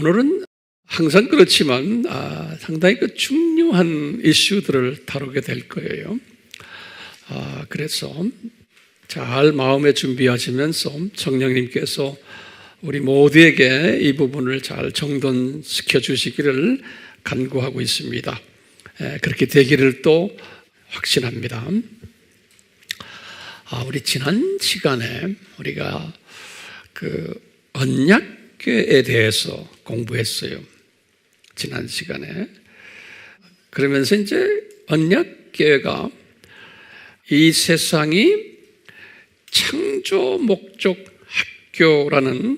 오늘은 항상 그렇지만 상당히 중요한 이슈들을 다루게 될 거예요. 그래서 잘 마음에 준비하시면서 성령님께서 우리 모두에게 이 부분을 잘 정돈시켜 주시기를 간구하고 있습니다. 그렇게 되기를 또 확신합니다. 우리 지난 시간에 우리가 언약궤에 대해서 공부했어요. 지난 시간에. 그러면서 이제 언약궤가 이 세상이 창조 목적 학교라는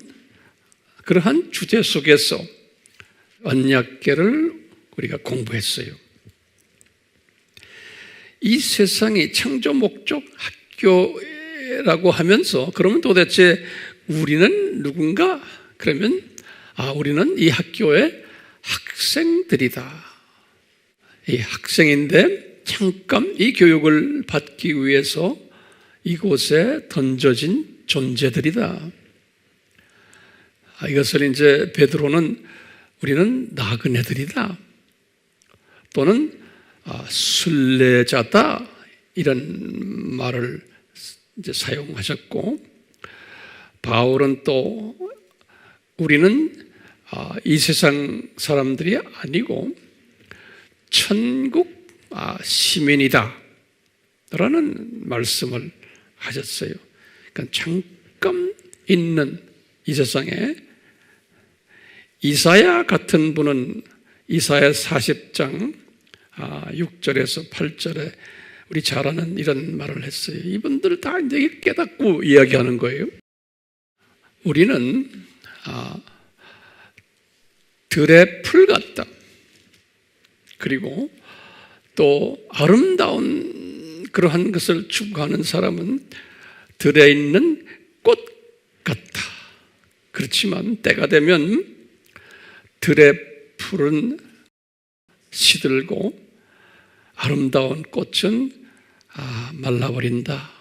그러한 주제 속에서 언약궤를 우리가 공부했어요. 이 세상이 창조 목적 학교라고 하면서 그러면 도대체 우리는 누군가? 그러면 우리는 이 학교의 학생들이다. 이 학생인데 잠깐 이 교육을 받기 위해서 이곳에 던져진 존재들이다. 이것을 이제 베드로는 우리는 나그네들이다. 또는 순례자다. 이런 말을 이제 사용하셨고, 바울은 또 우리는 이 세상 사람들이 아니고 천국 시민이다 라는 말씀을 하셨어요. 그러니까 잠깐 있는 이 세상에 이사야 같은 분은 이사야 40장 6절에서 8절에 우리 잘 아는 이런 말을 했어요. 이분들 다 이제 깨닫고 이야기하는 거예요. 우리는 들의 풀 같다. 그리고 또 아름다운 그러한 것을 추구하는 사람은 들에 있는 꽃 같다. 그렇지만 때가 되면 들의 풀은 시들고 아름다운 꽃은 말라버린다.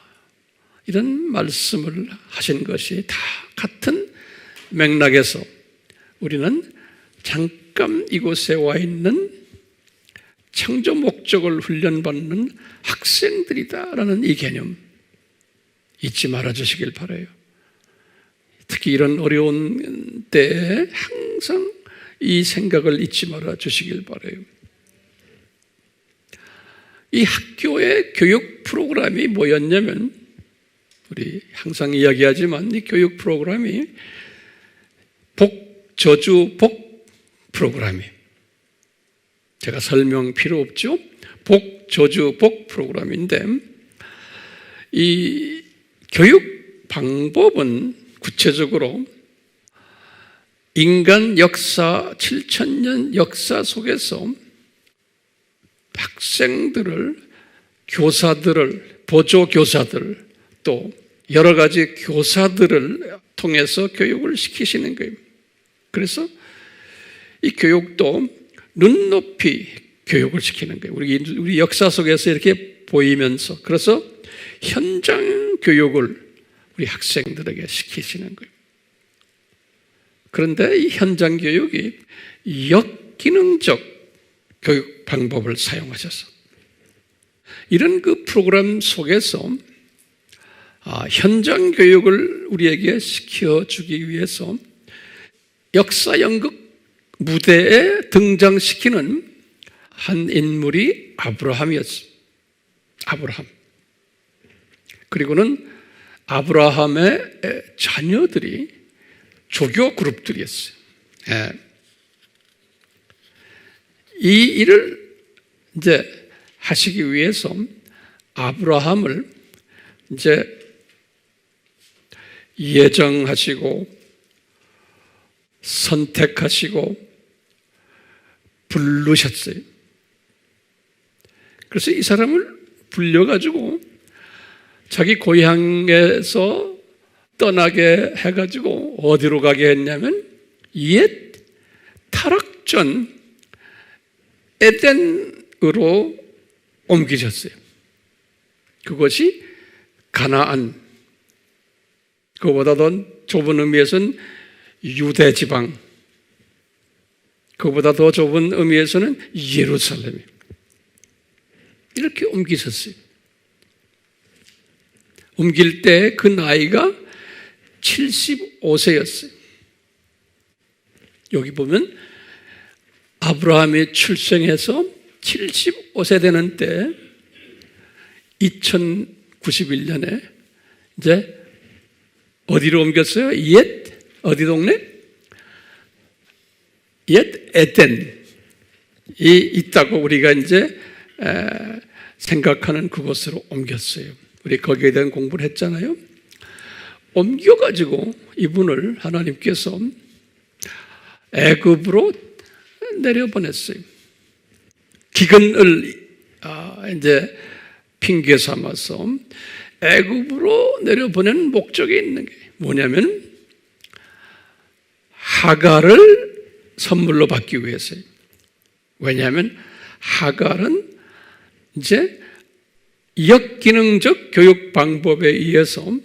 이런 말씀을 하신 것이 다 같은 맥락에서 우리는 잠깐 이곳에 와 있는 창조 목적을 훈련받는 학생들이다라는 이 개념 잊지 말아 주시길 바라요. 특히 이런 어려운 때에 항상 이 생각을 잊지 말아 주시길 바라요. 이 학교의 교육 프로그램이 뭐였냐면, 우리 항상 이야기하지만 이 교육 프로그램이 복, 저주, 복 프로그램이에요. 제가 설명 필요 없죠? 복, 저주, 복 프로그램인데, 이 교육 방법은 구체적으로 인간 역사, 7,000년 역사 속에서 학생들을, 교사들을, 보조교사들, 또 여러 가지 교사들을 통해서 교육을 시키시는 거예요. 그래서 이 교육도 눈높이 교육을 시키는 거예요. 우리 역사 속에서 이렇게 보이면서, 그래서 현장 교육을 우리 학생들에게 시키시는 거예요. 그런데 이 현장 교육이 역기능적 교육 방법을 사용하셔서 이런 그 프로그램 속에서 현장 교육을 우리에게 시켜주기 위해서 역사 연극 무대에 등장시키는 한 인물이 아브라함이었어요. 아브라함. 그리고는 아브라함의 자녀들이 조교 그룹들이었어요. 이 일을 이제 하시기 위해서 아브라함을 이제 예정하시고 선택하시고 부르셨어요. 그래서 이 사람을 불려가지고 자기 고향에서 떠나게 해가지고 어디로 가게 했냐면 옛 타락전 에덴으로 옮기셨어요. 그것이 가나안, 그보다 더 좁은 의미에서는 유대 지방, 그보다 더 좁은 의미에서는 예루살렘. 이렇게 옮기셨어요. 옮길 때 그 나이가 75세였어요. 여기 보면 아브라함이 출생해서 75세 되는 때 2091년에 이제 어디로 옮겼어요? 어디 동네? 에덴이 있다고 우리가 이제 생각하는 그곳으로 옮겼어요. 우리 거기에 대한 공부를 했잖아요. 옮겨가지고 이분을 하나님께서 애굽으로 내려보냈어요. 기근을 이제 핑계 삼아서 애굽으로 내려보낸 목적이 있는 게 뭐냐면 하갈을 선물로 받기 위해서요. 왜냐하면 하갈은 이제 역기능적 교육 방법에 의해서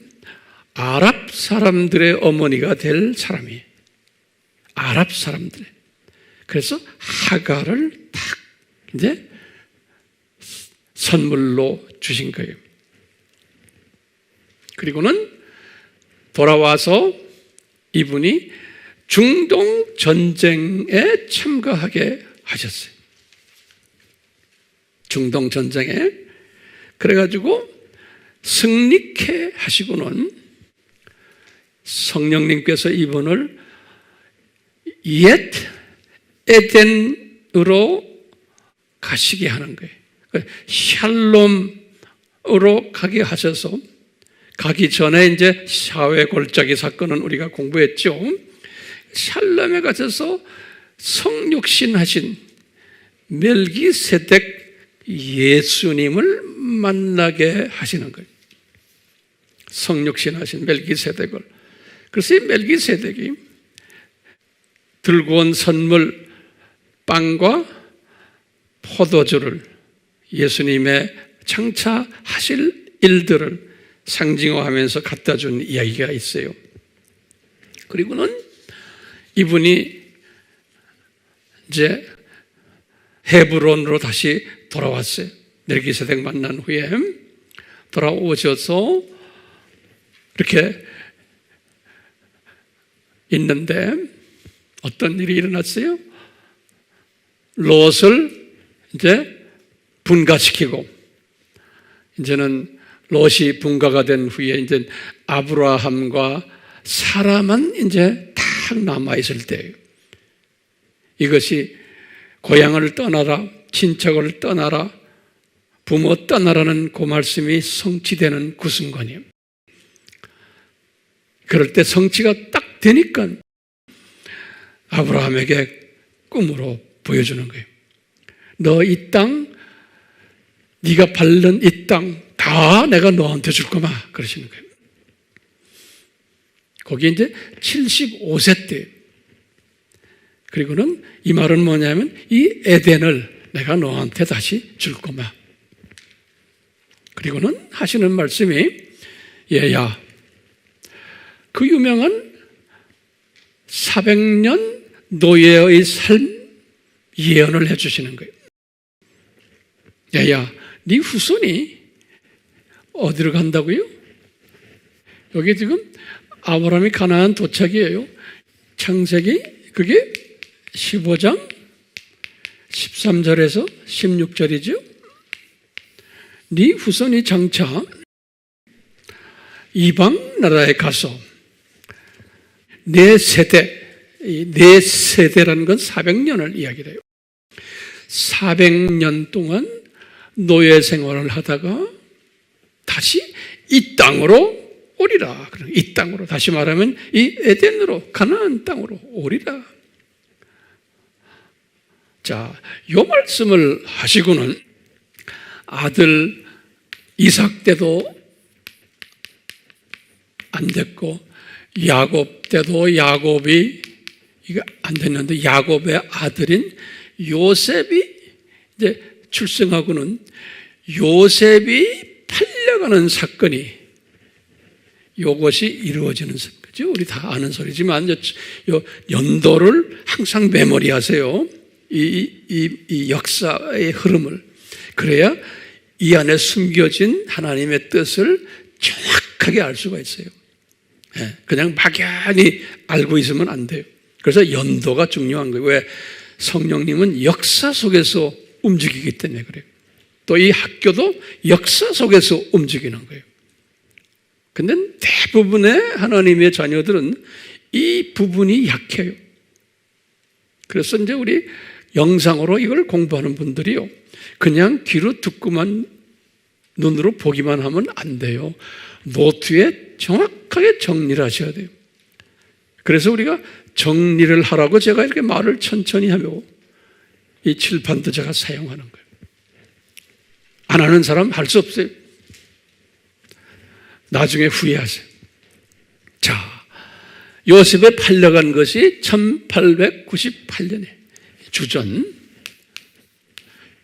아랍 사람들의 어머니가 될 사람이에요. 아랍 사람들. 그래서 하갈을 딱 이제 선물로 주신 거예요. 그리고는 돌아와서 이분이 중동 전쟁에 참가하게 하셨어요. 중동 전쟁에. 그래가지고 승리케 하시고는 성령님께서 이분을 옛 에덴으로 가시게 하는 거예요. 샬롬으로 가게 하셔서 가기 전에 이제 사회 골짜기 사건은 우리가 공부했죠. 샬롬에 가셔서 성육신하신 멜기세덱 예수님을 만나게 하시는 거예요. 성육신하신 멜기세덱을. 그래서 이 멜기세덱이 들고 온 선물 빵과 포도주를 예수님의 장차 하실 일들을 상징화하면서 갖다 준 이야기가 있어요. 그리고는 이분이 이제 헤브론으로 다시 돌아왔어요. 멜기세덱 만난 후에 돌아오셔서 이렇게 있는데 어떤 일이 일어났어요? 롯을 이제 분가시키고 이제는 롯이 분가가 된 후에 이제 아브라함과 사라만 이제 딱 남아있을 때예요. 이것이 고향을 떠나라, 친척을 떠나라, 부모 떠나라는 그 말씀이 성취되는 그 순간이에요. 그럴 때 성취가 딱 되니까 아브라함에게 꿈으로 보여주는 거예요. 너 이 땅, 네가 밟는 이 땅 다 내가 너한테 줄 거마 그러시는 거예요. 거기 이제 75세 때. 그리고는 이 말은 뭐냐면 이 에덴을 내가 너한테 다시 줄 거마. 그리고는 하시는 말씀이 얘야, 그 유명한 400년 노예의 삶 예언을 해주시는 거예요. 얘야, 네 후손이 어디로 간다고요? 여기 지금 아브라함이 가나안 도착이에요. 창세기 그게 15장 13절에서 16절이죠. 네 후손이 장차 이방 나라에 가서 네 세대라는 건 400년을 이야기해요. 400년 동안 노예 생활을 하다가 다시 이 땅으로 오리라. 이 땅으로, 다시 말하면 이 에덴으로, 가나안 땅으로 오리라. 자, 요 말씀을 하시고는 아들 이삭 때도 안 됐고 야곱 때도 야곱이 이거 안 됐는데 야곱의 아들인 요셉이 이제 출생하고는 요셉이 팔려가는 사건이 이것이 이루어지는 거죠. 우리 다 아는 소리지만 요 연도를 항상 메모리하세요. 이 역사의 흐름을. 그래야 이 안에 숨겨진 하나님의 뜻을 정확하게 알 수가 있어요. 그냥 막연히 알고 있으면 안 돼요. 그래서 연도가 중요한 거예요. 왜? 성령님은 역사 속에서 움직이기 때문에 그래요. 또 이 학교도 역사 속에서 움직이는 거예요. 근데 대부분의 하나님의 자녀들은 이 부분이 약해요. 그래서 이제 우리 영상으로 이걸 공부하는 분들이요, 그냥 귀로 듣고만 눈으로 보기만 하면 안 돼요. 노트에 정확하게 정리를 하셔야 돼요. 그래서 우리가 정리를 하라고 제가 이렇게 말을 천천히 하며 이 칠판도 제가 사용하는 거예요. 안 하는 사람 할 수 없어요. 나중에 후회하세요. 자, 요셉에 팔려간 것이 1898년에 주전,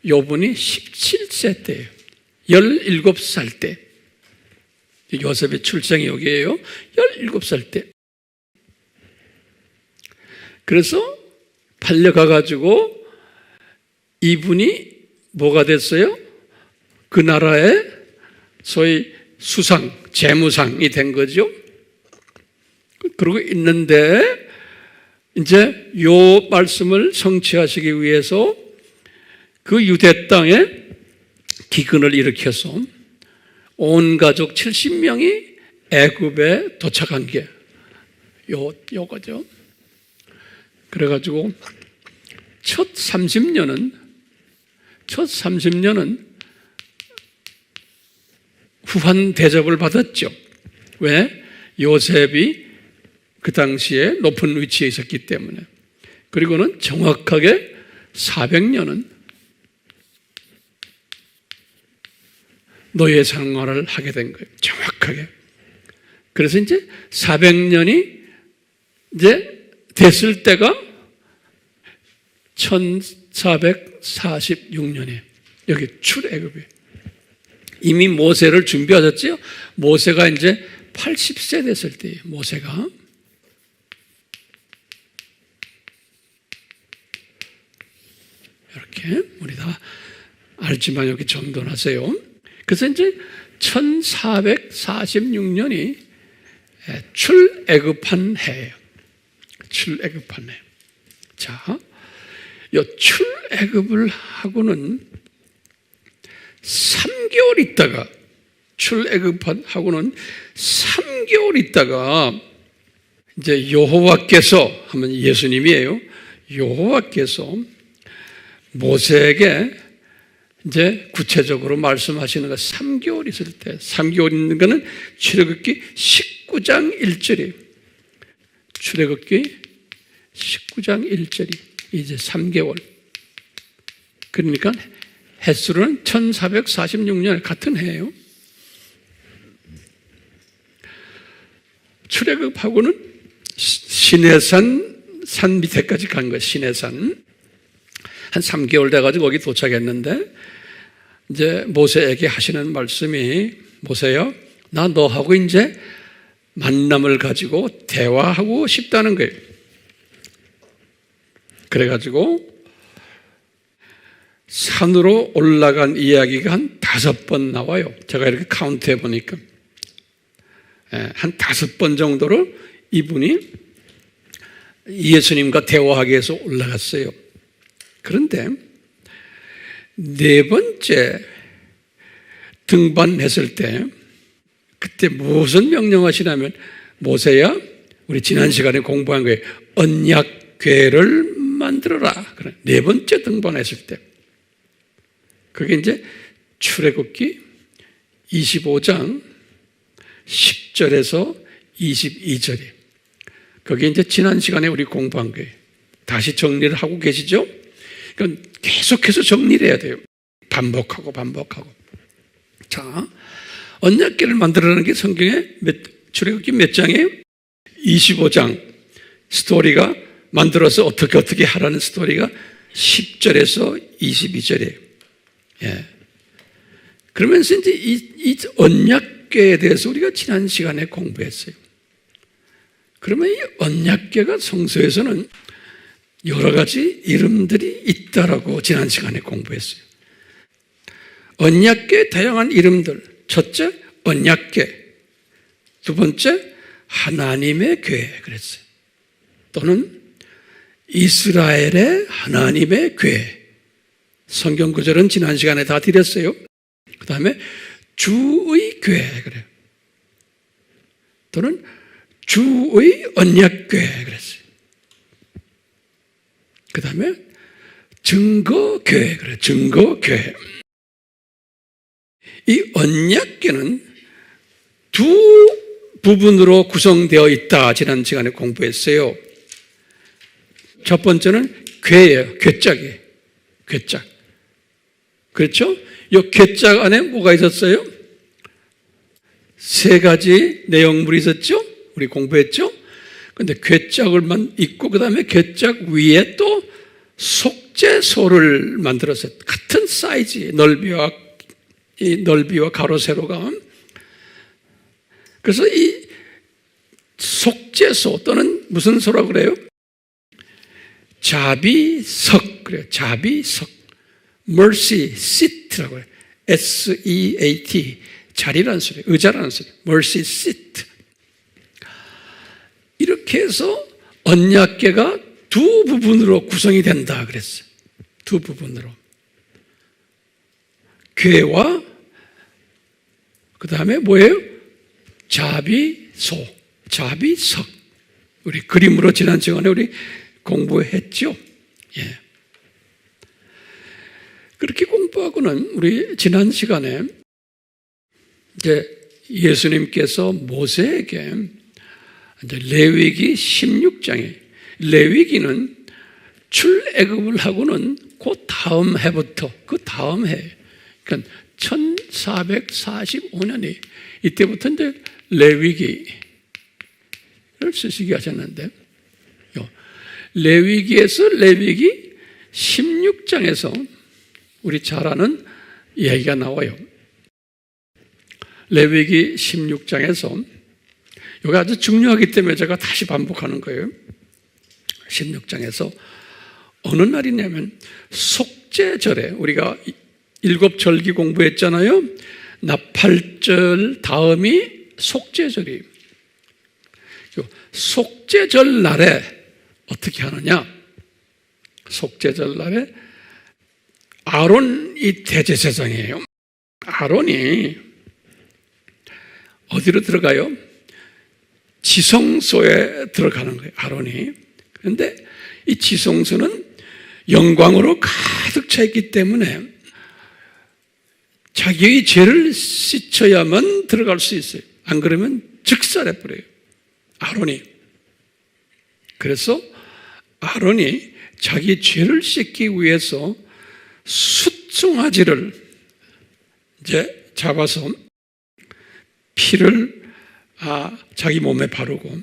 요분이 17세 때예요. 17살 때. 요셉의 출생이 여기에요. 17살 때. 그래서 팔려가가지고 이분이 뭐가 됐어요? 그 나라의 소위 수상, 재무상이 된 거죠. 그러고 있는데 이제 요 말씀을 성취하시기 위해서 그 유대 땅에 기근을 일으켜서 온 가족 70명이 애굽에 도착한 게 요거죠. 그래가지고 첫 30년은 후한 대접을 받았죠. 왜? 요셉이 그 당시에 높은 위치에 있었기 때문에. 그리고는 정확하게 400년은 노예 생활을 하게 된 거예요. 정확하게. 그래서 이제 400년이 이제 됐을 때가 1446년이에요. 여기 출애굽이에요. 이미 모세를 준비하셨죠? 모세가 이제 80세 됐을 때예요. 모세가. 이렇게 우리 다 알지만 여기 정돈하세요. 그래서 이제 1446년이 출애굽한 해예요. 출애굽한 해. 자, 이 출애굽을 하고는 3개월 있다가, 출애굽하고는 3개월 있다가 이제 여호와께서, 하면 예수님이에요. 여호와께서 모세에게 이제 구체적으로 말씀하시는 거 3개월 있을 때, 3개월 있는 거는 출애굽기 19장 1절이에요. 출애굽기 19장 1절이 이제 3개월. 그러니까 햇수로는 1446년 같은 해예요. 출애굽하고는 시내산 산 밑에까지 간 거예요. 시내산. 한 3개월 돼가지고 거기 도착했는데 이제 모세에게 하시는 말씀이, 모세야, 나 너하고 이제 만남을 가지고 대화하고 싶다는 거예요. 그래가지고 산으로 올라간 이야기가 한 5번 나와요. 제가 이렇게 카운트해 보니까 한 5번 정도로 이분이 예수님과 대화하기 위해서 올라갔어요. 그런데 4번째 등반했을 때 그때 무슨 명령하시냐면, 모세야, 우리 지난 시간에 공부한 거예요. 언약궤를 만들어라. 4번째 등반했을 때. 그게 이제 출애굽기 25장 10절에서 22절이에요. 그게 이제 지난 시간에 우리 공부한 거예요. 다시 정리를 하고 계시죠? 그러니까 계속해서 정리를 해야 돼요. 반복하고. 자, 언약궤를 만들어라는 게 성경에 출애굽기 몇 장이에요? 25장. 스토리가 만들어서 어떻게 하라는 스토리가 10절에서 22절이에요. 예. 그러면서 이제 이 언약궤에 대해서 우리가 지난 시간에 공부했어요. 그러면 이 언약궤가 성서에서는 여러 가지 이름들이 있다라고 지난 시간에 공부했어요. 언약궤 다양한 이름들. 첫째, 언약궤. 두 번째, 하나님의 궤 그랬어요. 또는 이스라엘의 하나님의 궤. 성경 구절은 지난 시간에 다 드렸어요. 그 다음에 주의 궤 그래요. 또는 주의 언약궤 그랬어요. 그 다음에 증거궤 그래요. 증거궤. 이 언약궤는 두 부분으로 구성되어 있다. 지난 시간에 공부했어요. 첫 번째는 궤예요. 궤짝이에요. 궤짝. 그렇죠? 이 궤짝 안에 뭐가 있었어요? 세 가지 내용물이 있었죠? 우리 공부했죠? 근데 궤짝을만 있고 그 다음에 궤짝 위에 또 속죄소를 만들었어요. 같은 사이즈 넓이와 가로 세로가. 그래서 이 속죄소 또는 무슨 소라고 그래요? 자비석 그래요. 자비석. mercy seat라고 해요. SEAT. 자리라는 소리, 의자라는 소리. mercy seat. 이렇게 해서 언약궤가 두 부분으로 구성이 된다 그랬어요. 두 부분으로. 궤와 그 다음에 뭐예요? 자비소, 자비석. 우리 그림으로 지난 시간에 우리 공부했죠. 예. 그렇게 공부하고는 우리 지난 시간에 이제 예수님께서 모세에게 이제 레위기 16장에 레위기는 출애굽을 하고는 그 다음 해부터 그 다음 해 그러니까 1445년이 이때부터 이제 레위기를 쓰시게 하셨는데 레위기에서 레위기 16장에서 우리 잘 아는 이야기가 나와요. 레위기 16장에서 이게 아주 중요하기 때문에 제가 다시 반복하는 거예요. 16장에서 어느 날이냐면 속죄절에 우리가 7절기 공부했잖아요. 나팔절 다음이 속죄절이에요. 속죄절 날에 어떻게 하느냐? 속죄절 날에 아론이 대제사장이에요. 아론이 어디로 들어가요? 지성소에 들어가는 거예요. 아론이. 그런데 이 지성소는 영광으로 가득 차 있기 때문에 자기의 죄를 씻어야만 들어갈 수 있어요. 안 그러면 즉살해 버려요. 아론이. 그래서 아론이 자기 죄를 씻기 위해서 숫송아지를 이제 잡아서 피를 자기 몸에 바르고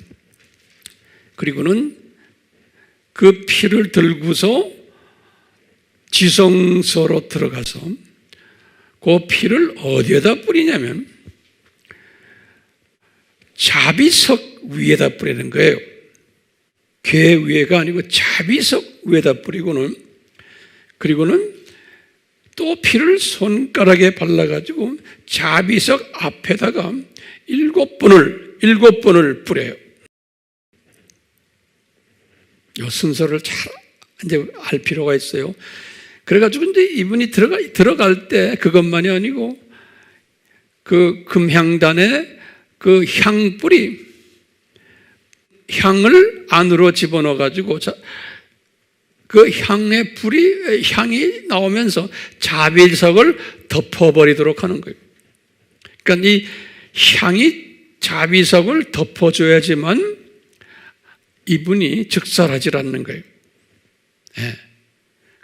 그리고는 그 피를 들고서 지성소로 들어가서 그 피를 어디에다 뿌리냐면 자비석 위에다 뿌리는 거예요. 궤 위에가 아니고 자비석 위에다 뿌리고는 그리고는 또 피를 손가락에 발라가지고 자비석 앞에다가 7번을 뿌려요. 이 순서를 잘 이제 알 필요가 있어요. 그래가지고 이제 이분이 들어갈 때 그것만이 아니고 그 금향단에 그 향불이 향을 안으로 집어넣어가지고 그 향의 향이 나오면서 자비석을 덮어버리도록 하는 거예요. 그러니까 이 향이 자비석을 덮어줘야지만 이분이 즉살하지 않는 거예요. 네.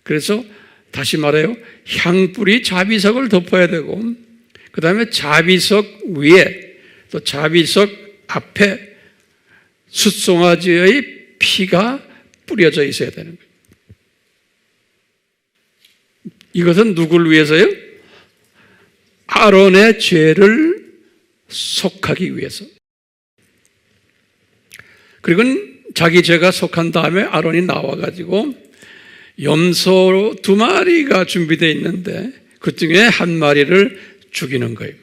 그래서 다시 말해요. 향불이 자비석을 덮어야 되고 그 다음에 자비석 위에 또 자비석 앞에 숫송아지의 피가 뿌려져 있어야 되는 거예요. 이것은 누굴 위해서요? 아론의 죄를 속하기 위해서. 그리고 자기 죄가 속한 다음에 아론이 나와가지고 염소 2마리가 준비되어 있는데 그 중에 한 마리를 죽이는 거예요.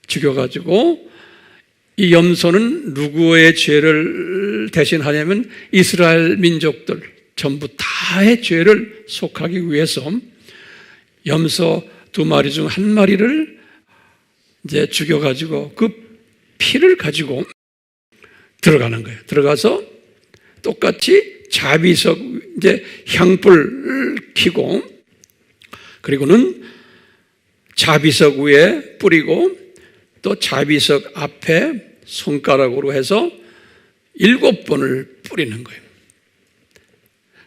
죽여가지고 이 염소는 누구의 죄를 대신하냐면 이스라엘 민족들 전부 다의 죄를 속하기 위해서 염소 2마리 중 한 마리를 이제 죽여가지고 그 피를 가지고 들어가는 거예요. 들어가서 똑같이 자비석 이제 향불을 켜고 그리고는 자비석 위에 뿌리고 또 자비석 앞에 손가락으로 해서 7번을 뿌리는 거예요.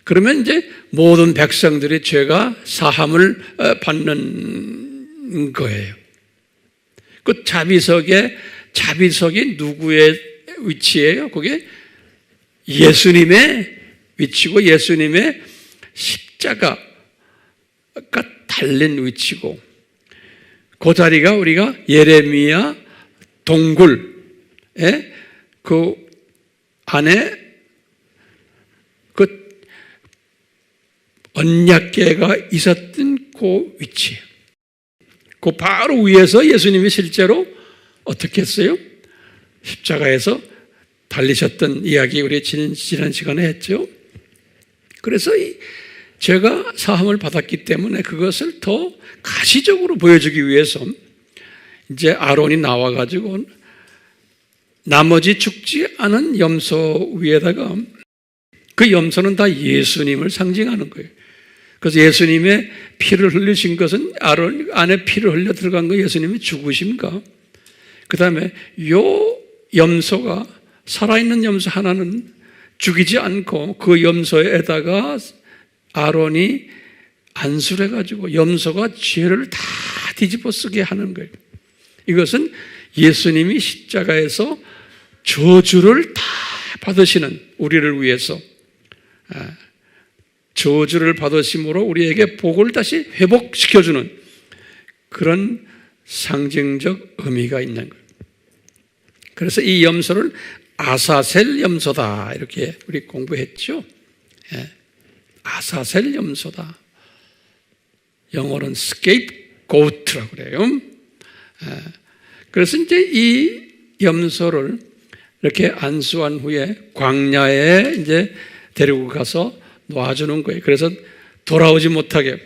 그러면 이제 모든 백성들의 죄가 사함을 받는 거예요. 그 자비석이 누구의 위치예요? 그게 예수님의 위치고 예수님의 십자가가 달린 위치고 그 자리가 우리가 예레미야 동굴에 그 안에 그 언약궤가 있었던 그 위치예요. 그 바로 위에서 예수님이 실제로 어떻게 했어요? 십자가에서 달리셨던 이야기 우리 지난 시간에 했죠. 그래서 죄가 사함을 받았기 때문에 그것을 더 가시적으로 보여주기 위해서 이제 아론이 나와가지고 나머지 죽지 않은 염소 위에다가 그 염소는 다 예수님을 상징하는 거예요. 그래서 예수님의 피를 흘리신 것은 아론 안에 피를 흘려 들어간 거 예수님의 죽으심과 그 다음에 요 염소가 살아있는 염소 하나는 죽이지 않고 그 염소에다가 아론이 안수를 해가지고 염소가 죄를 다 뒤집어 쓰게 하는 거예요. 이것은 예수님이 십자가에서 저주를 다 받으시는 우리를 위해서 저주를 받으심으로 우리에게 복을 다시 회복시켜주는 그런 상징적 의미가 있는 거예요. 그래서 이 염소를 아사셀 염소다 이렇게 우리 공부했죠. 아사셀 염소다. 영어로는 scapegoat라고 그래요. 그래서 이제 이 염소를 이렇게 안수한 후에 광야에 이제 데리고 가서 놓아주는 거예요. 그래서 돌아오지 못하게.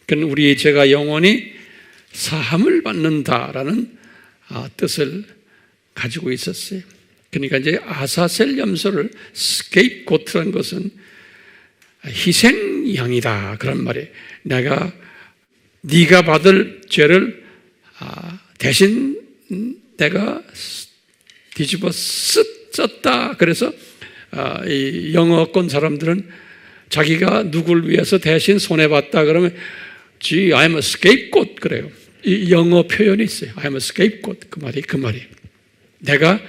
그건 우리의 죄가 영원히 사함을 받는다라는 뜻을 가지고 있었어요. 그러니까 이제 아사셀 염소를 스케이프고트라는 것은 희생양이다 그런 말이에요. 네가 받을 죄를 대신 내가 뒤집어 썼다. 그래서 이 영어권 사람들은 자기가 누굴 위해서 대신 손해봤다 그러면 Gee, I'm a scapegoat 그래요. 이 영어 표현이 있어요. I'm a scapegoat 그 말이 내가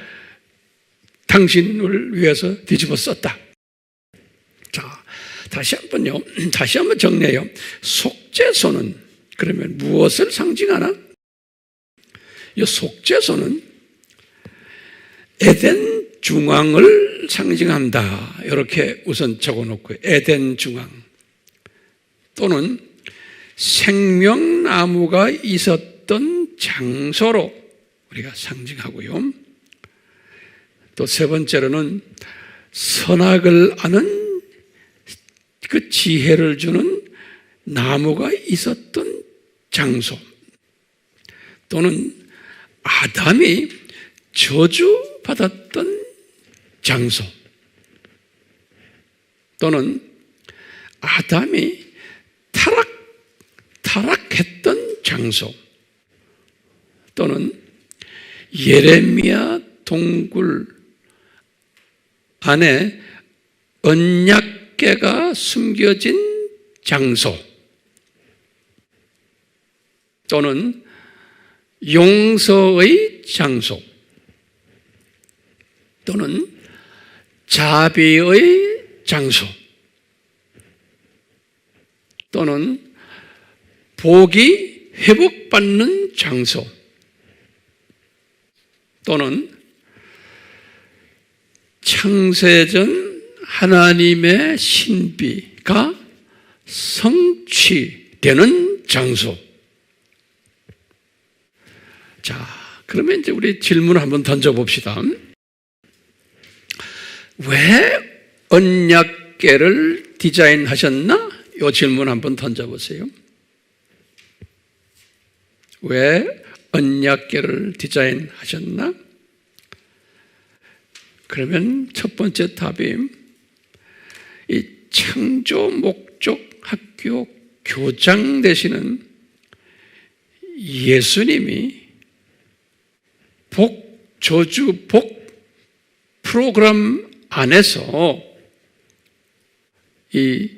당신을 위해서 뒤집어 썼다. 자, 다시 한번 정리해요. 속죄소는 그러면 무엇을 상징하나? 이 속죄소는 에덴 중앙을 상징한다. 이렇게 우선 적어놓고 에덴 중앙 또는 생명나무가 있었던 장소로 우리가 상징하고요. 또 세 번째로는 선악을 아는 그 지혜를 주는 나무가 있었던 장소 또는 아담이 저주받았던 장소 또는 아담이 타락했던 장소 또는 예레미야 동굴 안에 언약궤가 숨겨진 장소 또는 용서의 장소 또는 자비의 장소 또는 복이 회복받는 장소 또는 창세전 하나님의 신비가 성취되는 장소. 자, 그러면 이제 우리 질문을 한번 던져봅시다. 왜 언약궤를 디자인하셨나? 이 질문 한번 던져보세요. 왜 언약궤를 디자인하셨나? 그러면 첫 번째 답이 이 창조 목적 학교 교장 되시는 예수님이 복, 저주, 복 프로그램 안에서 이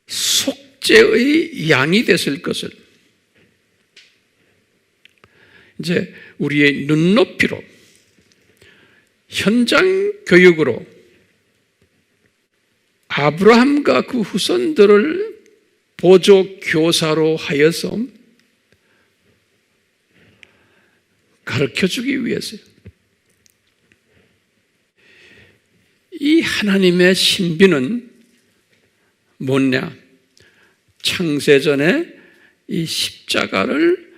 속죄의 양이 됐을 것을 이제 우리의 눈높이로 현장 교육으로 아브라함과 그 후손들을 보조 교사로 하여서 가르쳐주기 위해서요. 이 하나님의 신비는 뭐냐? 창세전에 이 십자가를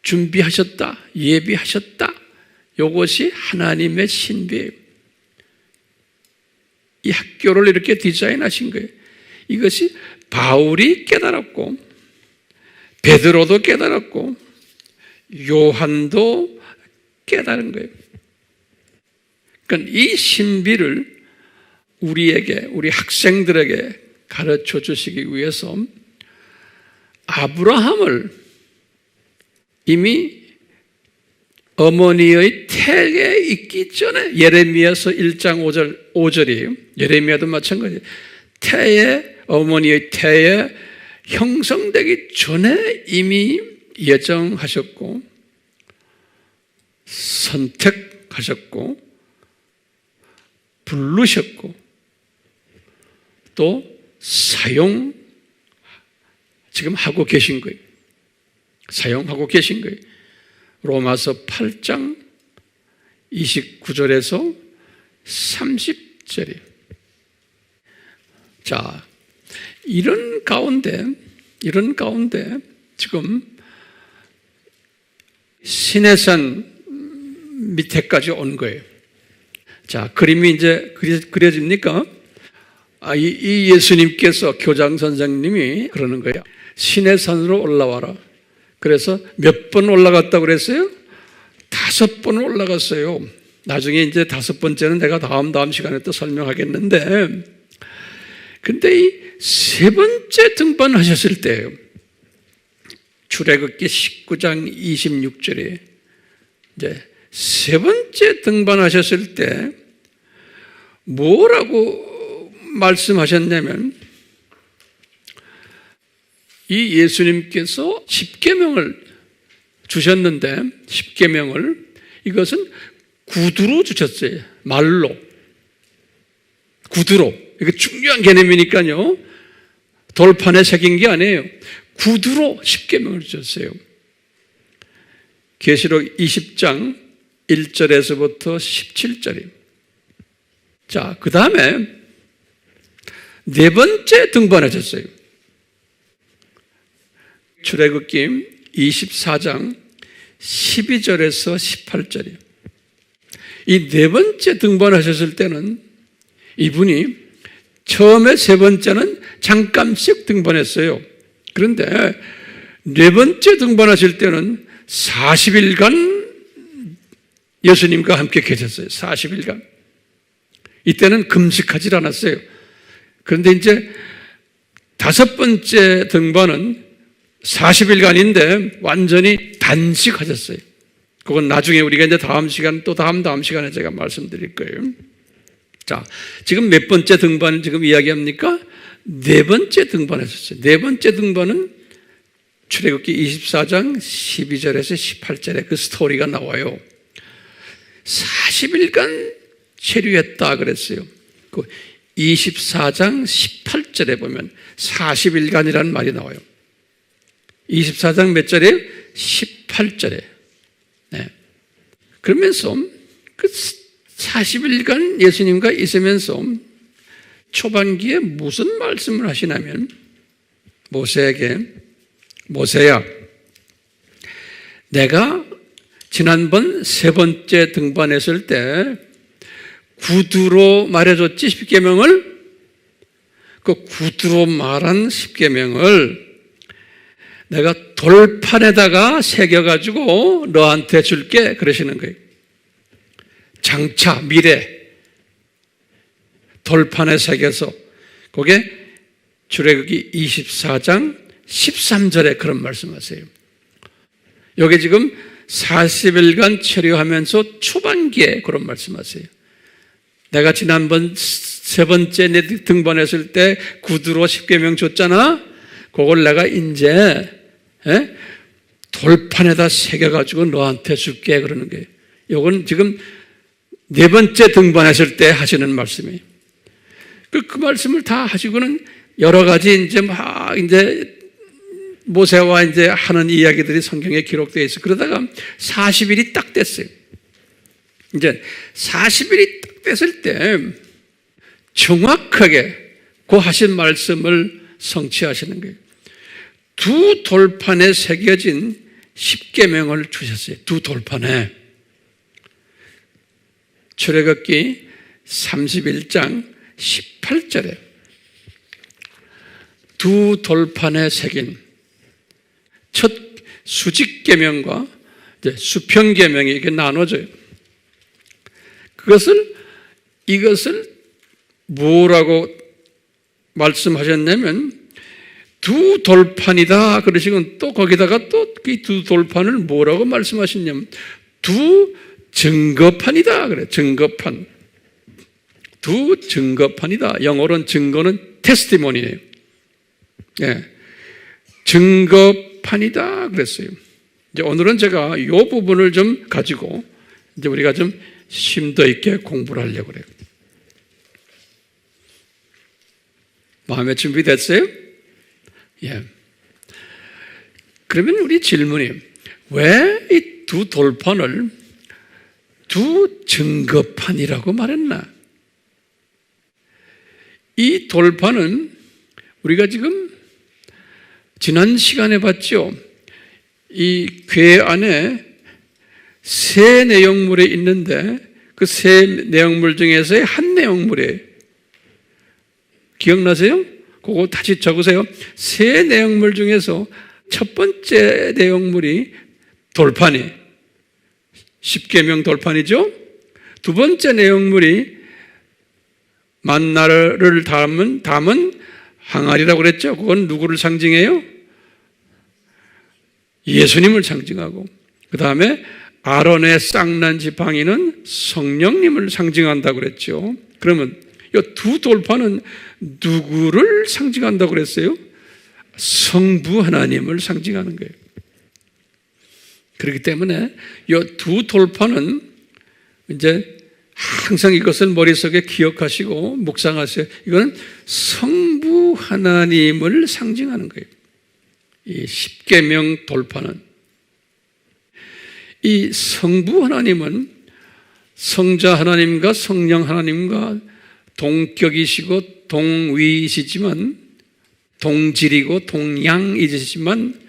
준비하셨다, 예비하셨다. 이것이 하나님의 신비예요. 이 학교를 이렇게 디자인하신 거예요. 이것이 바울이 깨달았고 베드로도 깨달았고 요한도 깨달은 거예요. 그러니까 이 신비를 우리에게, 우리 학생들에게 가르쳐 주시기 위해서 아브라함을 이미 어머니의 태에 있기 전에, 예레미야서 1장 5절이에요. 예레미야도 마찬가지예요. 어머니의 태에 형성되기 전에 이미 예정하셨고 선택하셨고 부르셨고 또 지금 하고 계신 거예요. 사용하고 계신 거예요. 로마서 8장 29절에서 30절이에요. 자, 이런 가운데 지금 시내산 밑에까지 온 거예요. 자, 그림이 이제 그려집니까? 이 예수님께서 교장 선생님이 그러는 거예요. 시내산으로 올라와라. 그래서 몇 번 올라갔다고 그랬어요? 5번 올라갔어요. 나중에 이제 5번째는 내가 다음 시간에 또 설명하겠는데, 근데 이 3번째 등반하셨을 때예요. 출애굽기 19장 26절에 이제 3번째 등반하셨을 때 뭐라고 말씀하셨냐면, 이 예수님께서 십계명을 주셨는데, 십계명을 이것은 구두로 주셨어요. 말로, 구두로. 이게 중요한 개념이니까요. 돌판에 새긴 게 아니에요. 구두로 십계명을 주셨어요. 계시록 20장 1절에서부터 17절이에요. 자, 그 다음에 4번째 등반하셨어요. 출애굽기 24장 12절에서 18절이에요. 이 4번째 등반하셨을 때는 이분이 처음에 3번째는 잠깐씩 등반했어요. 그런데 4번째 등반하실 때는 40일간 예수님과 함께 계셨어요. 40일간. 이때는 금식하지 않았어요. 그런데 이제 5번째 등반은 40일간인데 완전히 단식하셨어요. 그건 나중에 우리가 이제 다음 시간, 또 다음 시간에 제가 말씀드릴 거예요. 자, 지금 몇 번째 등반 지금 이야기합니까? 4번째 등반하셨어요. 4번째 등반은 출애굽기 24장 12절에서 18절에 그 스토리가 나와요. 40일간 체류했다 그랬어요. 그 24장 18절에 보면 40일간이라는 말이 나와요. 24장 몇 절이에요? 18절에. 네. 그러면서 그 40일간 예수님과 있으면서 초반기에 무슨 말씀을 하시냐면 모세에게, 모세야, 내가 지난번 세 번째 등반했을 때 구두로 말해줬지, 십계명을. 그 구두로 말한 십계명을 내가 돌판에다가 새겨가지고 너한테 줄게, 그러시는 거예요. 장차 미래 돌판에 새겨서, 그게 출애굽기 24장 13절에 그런 말씀하세요. 여기 지금 40일간 체류하면서 초반기에 그런 말씀하세요. 내가 지난번 세 번째 내 등반했을 때 구두로 십계명 줬잖아. 그걸 내가 이제 돌판에다 새겨가지고 너한테 줄게, 그러는 거예요. 이건 지금 네 번째 등반했을 때 하시는 말씀이에요. 그 말씀을 다 하시고는 여러 가지 이제 모세와 이제 하는 이야기들이 성경에 기록되어 있어요. 그러다가 40일이 딱 됐어요. 이제 40일이 딱 됐을 때 정확하게 그 하신 말씀을 성취하시는 거예요. 두 돌판에 새겨진 십계명을 주셨어요. 두 돌판에. 출애굽기 31장 18절에 두 돌판에 새긴 첫 수직계명과 수평계명이 이렇게 나눠져요. 이것을 뭐라고 말씀하셨냐면 두 돌판이다 그러시고, 또 거기다가 또 이 두 돌판을 뭐라고 말씀하셨냐면 두 증거판이다 그래. 증거판. 두 증거판이다. 영어로는 증거는 테스티모니예요. 예. 증거판이다 그랬어요. 이제 오늘은 제가 이 부분을 좀 가지고 이제 우리가 좀 심도 있게 공부를 하려고 그래요. 마음의 준비됐어요? 예. 그러면 우리 질문이, 왜 이 두 돌판을 두 증거판이라고 말했나? 이 돌판은 우리가 지금 지난 시간에 봤죠. 이 궤 안에 세 내용물이 있는데 그 세 내용물 중에서의 한 내용물이에요. 기억나세요? 그거 다시 적으세요. 세 내용물 중에서 첫 번째 내용물이 돌판이 십계명 돌판이죠. 두 번째 내용물이 만나를 담은 항아리라고 그랬죠. 그건 누구를 상징해요? 예수님을 상징하고, 그 다음에 아론의 쌍난 지팡이는 성령님을 상징한다고 그랬죠. 그러면 이 두 돌판은 누구를 상징한다고 그랬어요? 성부 하나님을 상징하는 거예요. 그렇기 때문에 이 두 돌판은 이제 항상 이것을 머릿속에 기억하시고 묵상하세요. 이거는 성부 하나님을 상징하는 거예요. 이 십계명 돌판은. 이 성부 하나님은 성자 하나님과 성령 하나님과 동격이시고 동위이시지만, 동질이고 동양이시지만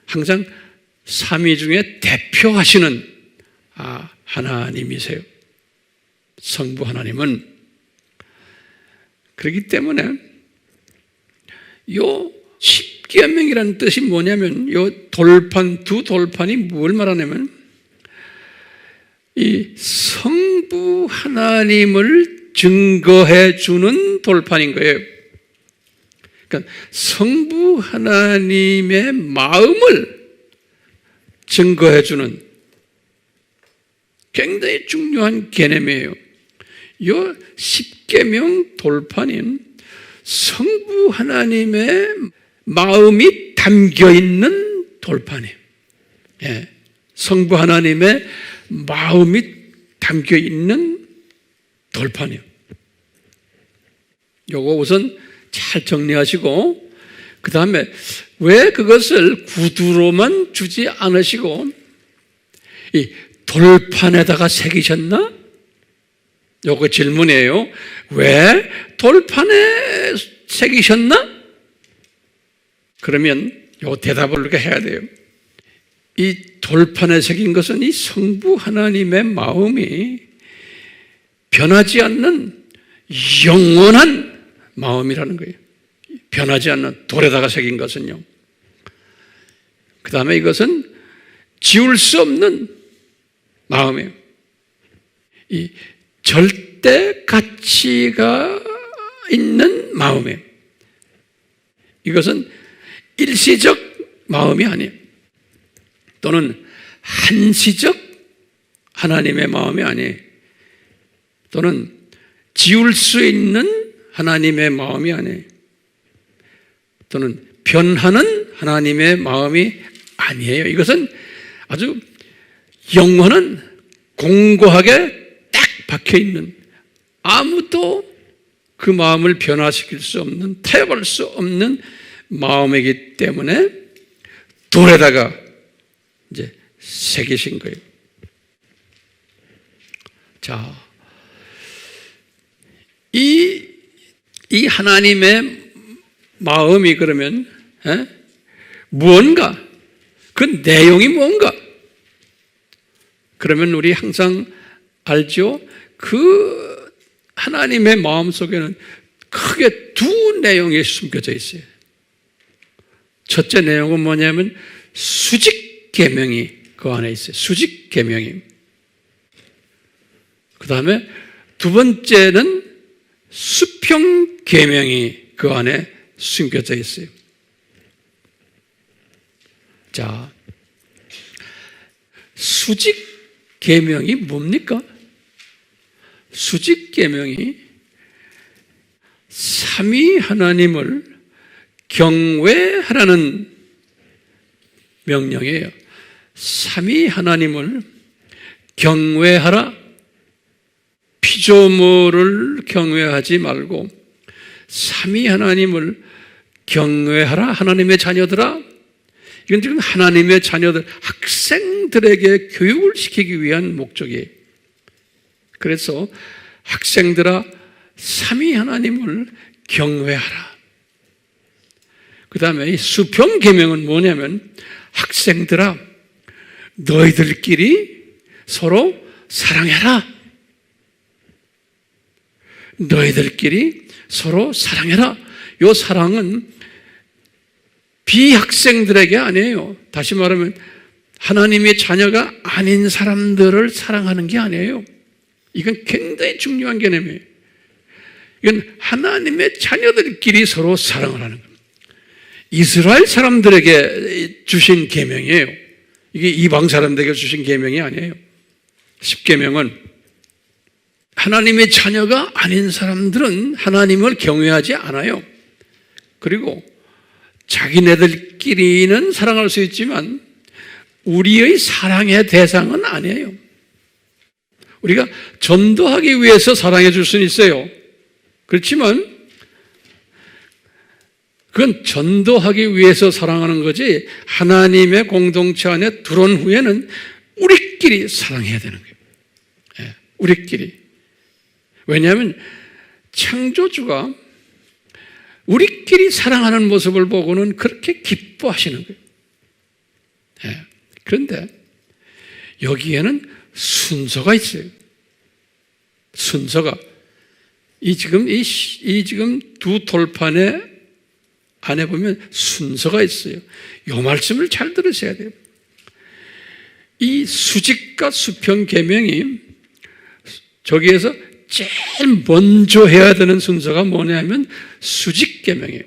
항상 삼위 중에 대표하시는 하나님이세요. 성부 하나님은. 그렇기 때문에 요 십계명이라는 뜻이 뭐냐면, 요 돌판, 두 돌판이 뭘 말하냐면 이 성부 하나님을 증거해 주는 돌판인 거예요. 그러니까 성부 하나님의 마음을 증거해 주는 굉장히 중요한 개념이에요. 이 십계명 돌판인 성부 하나님의 마음이 담겨 있는 돌판이에요. 예, 성부 하나님의 마음이 담겨 있는 돌판이에요. 요거 우선 잘 정리하시고, 그 다음에 왜 그것을 구두로만 주지 않으시고 이 돌판에다가 새기셨나? 요거 질문이에요. 왜 돌판에 새기셨나? 그러면 요 대답을 우리가 해야 돼요. 이 돌판에 새긴 것은 이 성부 하나님의 마음이 변하지 않는 영원한 마음이라는 거예요. 변하지 않는 돌에다가 새긴 것은요. 그 다음에 이것은 지울 수 없는 마음이에요. 이 절대 가치가 있는 마음이에요. 이것은 일시적 마음이 아니에요. 또는 한시적 하나님의 마음이 아니에요. 또는 지울 수 있는 하나님의 마음이 아니에요. 또는 변하는 하나님의 마음이 아니에요. 이것은 아주 영원한 공고하게 딱 박혀있는, 아무도 그 마음을 변화시킬 수 없는, 태워볼 수 없는 마음이기 때문에 돌에다가 이제 새기신 거예요. 자, 이 하나님의 마음이 그러면 무언가, 그 내용이 뭔가? 그러면 우리 항상 알죠? 그 하나님의 마음 속에는 크게 두 내용이 숨겨져 있어요. 첫째 내용은 뭐냐면 수직 계명이 그 안에 있어요. 수직 계명이. 그 다음에 두 번째는 수평 계명이 그 안에 숨겨져 있어요. 자, 수직 계명이 뭡니까? 수직 계명이 삼위 하나님을 경외하라는 명령이에요. 삼위 하나님을 경외하라. 피조물을 경외하지 말고 삼위 하나님을 경외하라. 하나님의 자녀들아. 이건 지금 하나님의 자녀들, 학생들에게 교육을 시키기 위한 목적이에요. 그래서 학생들아, 삼위 하나님을 경외하라. 그 다음에 이 수평 계명은 뭐냐면, 학생들아, 너희들끼리 서로 사랑해라. 너희들끼리 서로 사랑해라. 이 사랑은 비학생들에게 아니에요. 다시 말하면 하나님의 자녀가 아닌 사람들을 사랑하는 게 아니에요. 이건 굉장히 중요한 개념이에요. 이건 하나님의 자녀들끼리 서로 사랑을 하는 겁니다. 이스라엘 사람들에게 주신 계명이에요. 이게 이방 사람들에게 주신 계명이 아니에요. 10계명은 하나님의 자녀가 아닌 사람들은 하나님을 경외하지 않아요. 그리고 자기네들끼리는 사랑할 수 있지만 우리의 사랑의 대상은 아니에요. 우리가 전도하기 위해서 사랑해 줄 수는 있어요. 그렇지만 그건 전도하기 위해서 사랑하는 거지, 하나님의 공동체 안에 들어온 후에는 우리끼리 사랑해야 되는 거예요. 네, 우리끼리. 왜냐하면 창조주가 우리끼리 사랑하는 모습을 보고는 그렇게 기뻐하시는 거예요. 네, 그런데 여기에는 순서가 있어요. 순서가. 이 지금 두 돌판에 안에 보면 순서가 있어요. 이 말씀을 잘 들으셔야 돼요. 이 수직과 수평 계명이 저기에서 제일 먼저 해야 되는 순서가 뭐냐면 수직 계명이에요.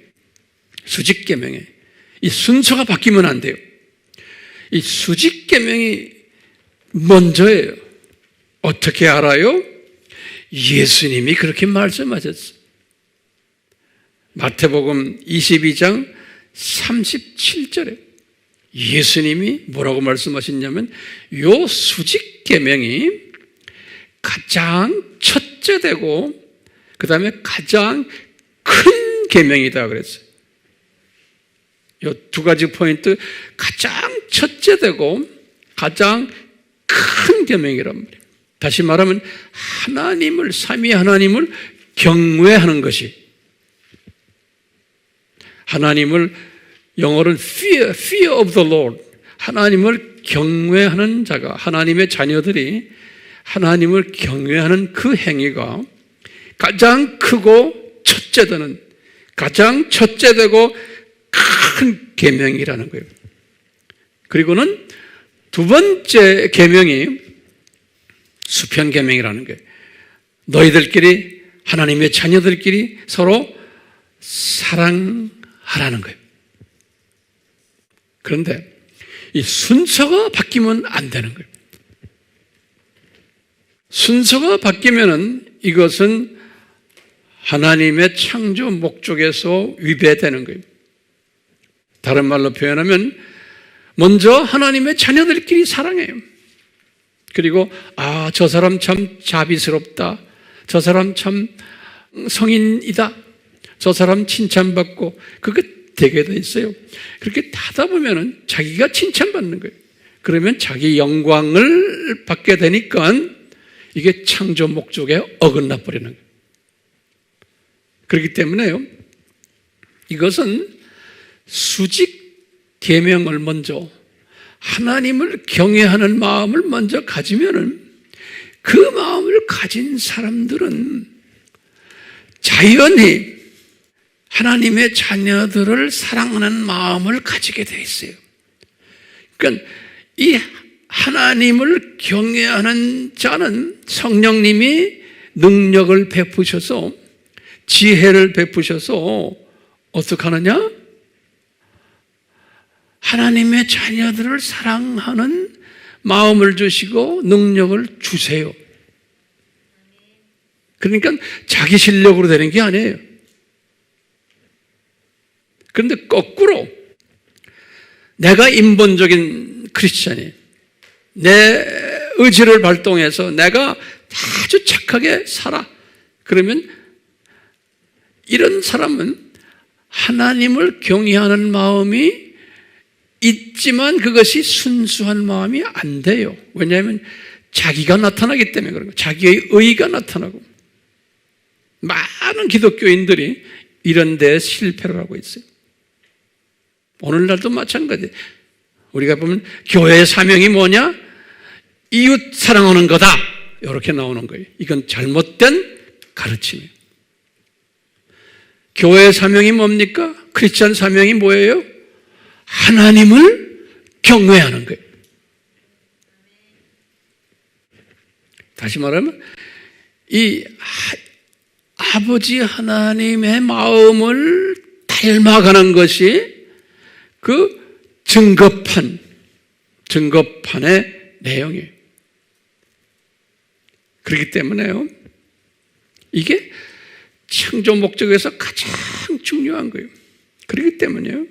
수직 계명이에요. 이 순서가 바뀌면 안 돼요. 이 수직 계명이 먼저예요. 어떻게 알아요? 예수님이 그렇게 말씀하셨어요. 마태복음 22장 37절에 예수님이 뭐라고 말씀하셨냐면, 요 수직 계명이 가장 첫째 되고 그 다음에 가장 큰 계명이다 그랬어요. 요 두 가지 포인트, 가장 첫째 되고 가장 큰 계명이란 말이에요. 다시 말하면 하나님을, 삼위 하나님을 경외하는 것이, 하나님을 영어로는 fear of the Lord, 하나님을 경외하는 자가, 하나님의 자녀들이 하나님을 경외하는 그 행위가 가장 크고 첫째되는, 가장 첫째되고 큰 계명이라는 거예요. 그리고는 두 번째 계명이 수평 계명이라는 거예요. 너희들끼리, 하나님의 자녀들끼리 서로 사랑하라는 거예요. 그런데 이 순서가 바뀌면 안 되는 거예요. 순서가 바뀌면은 이것은 하나님의 창조 목적에서 위배되는 거예요. 다른 말로 표현하면 먼저 하나님의 자녀들끼리 사랑해요. 그리고 저 사람 참 자비스럽다, 저 사람 참 성인이다, 저 사람 칭찬받고, 그게 되게 돼 있어요. 그렇게 하다 보면은 자기가 칭찬받는 거예요. 그러면 자기 영광을 받게 되니까 이게 창조 목적에 어긋나 버리는 거예요. 그렇기 때문에요, 이것은 수직 계명을 먼저, 하나님을 경외하는 마음을 먼저 가지면은, 그 마음을 가진 사람들은 자연히 하나님의 자녀들을 사랑하는 마음을 가지게 돼 있어요. 그러니까 이 하나님을 경외하는 자는 성령님이 능력을 베푸셔서, 지혜를 베푸셔서 어떻게 하느냐? 하나님의 자녀들을 사랑하는 마음을 주시고 능력을 주세요. 그러니까 자기 실력으로 되는 게 아니에요. 그런데 거꾸로 내가 인본적인 크리스찬이, 내 의지를 발동해서 내가 아주 착하게 살아, 그러면 이런 사람은 하나님을 경외하는 마음이 있지만 그것이 순수한 마음이 안 돼요. 왜냐하면 자기가 나타나기 때문에 그런 거예요. 자기의 의의가 나타나고. 많은 기독교인들이 이런 데에 실패를 하고 있어요. 오늘날도 마찬가지예요. 우리가 보면 교회의 사명이 뭐냐? 이웃 사랑하는 거다, 이렇게 나오는 거예요. 이건 잘못된 가르침이에요. 교회의 사명이 뭡니까? 크리스찬 사명이 뭐예요? 하나님을 경외하는 거예요. 다시 말하면 이 아버지 하나님의 마음을 닮아가는 것이 그 증거판의 내용이에요. 그렇기 때문에요, 이게 창조 목적에서 가장 중요한 거예요. 그렇기 때문에요,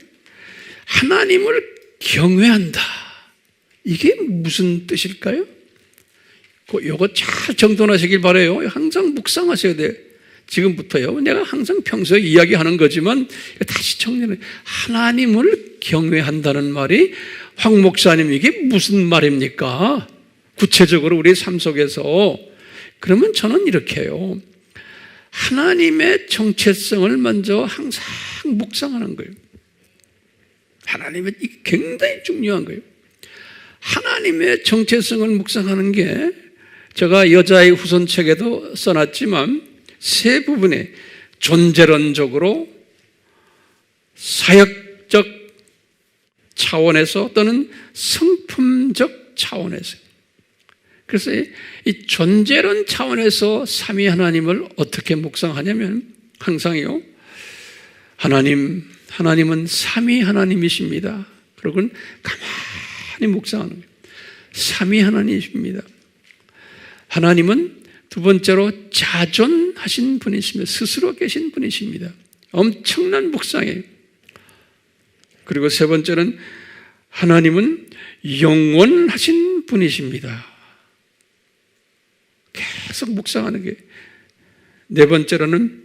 하나님을 경외한다, 이게 무슨 뜻일까요? 이거 잘 정돈하시길 바라요. 항상 묵상하셔야 돼요. 지금부터요. 내가 항상 평소에 이야기하는 거지만 다시 정리를, 하나님을 경외한다는 말이, 황 목사님 이게 무슨 말입니까? 구체적으로 우리 삶 속에서. 그러면 저는 이렇게 해요. 하나님의 정체성을 먼저 항상 묵상하는 거예요. 하나님의, 이게 굉장히 중요한 거예요. 하나님의 정체성을 묵상하는 게, 제가 여자의 후손책에도 써놨지만 세 부분에, 존재론적으로, 사역적 차원에서 또는 성품적 차원에서. 그래서 이 존재론 차원에서 삼위 하나님을 어떻게 묵상하냐면, 항상요, 하나님은 삼위 하나님이십니다. 그러고는 가만히 묵상하는 거예요. 삼위 하나님이십니다. 하나님은 두 번째로 자존하신 분이십니다. 스스로 계신 분이십니다. 엄청난 묵상이에요. 그리고 세 번째는 하나님은 영원하신 분이십니다. 계속 묵상하는 게. 네 번째로는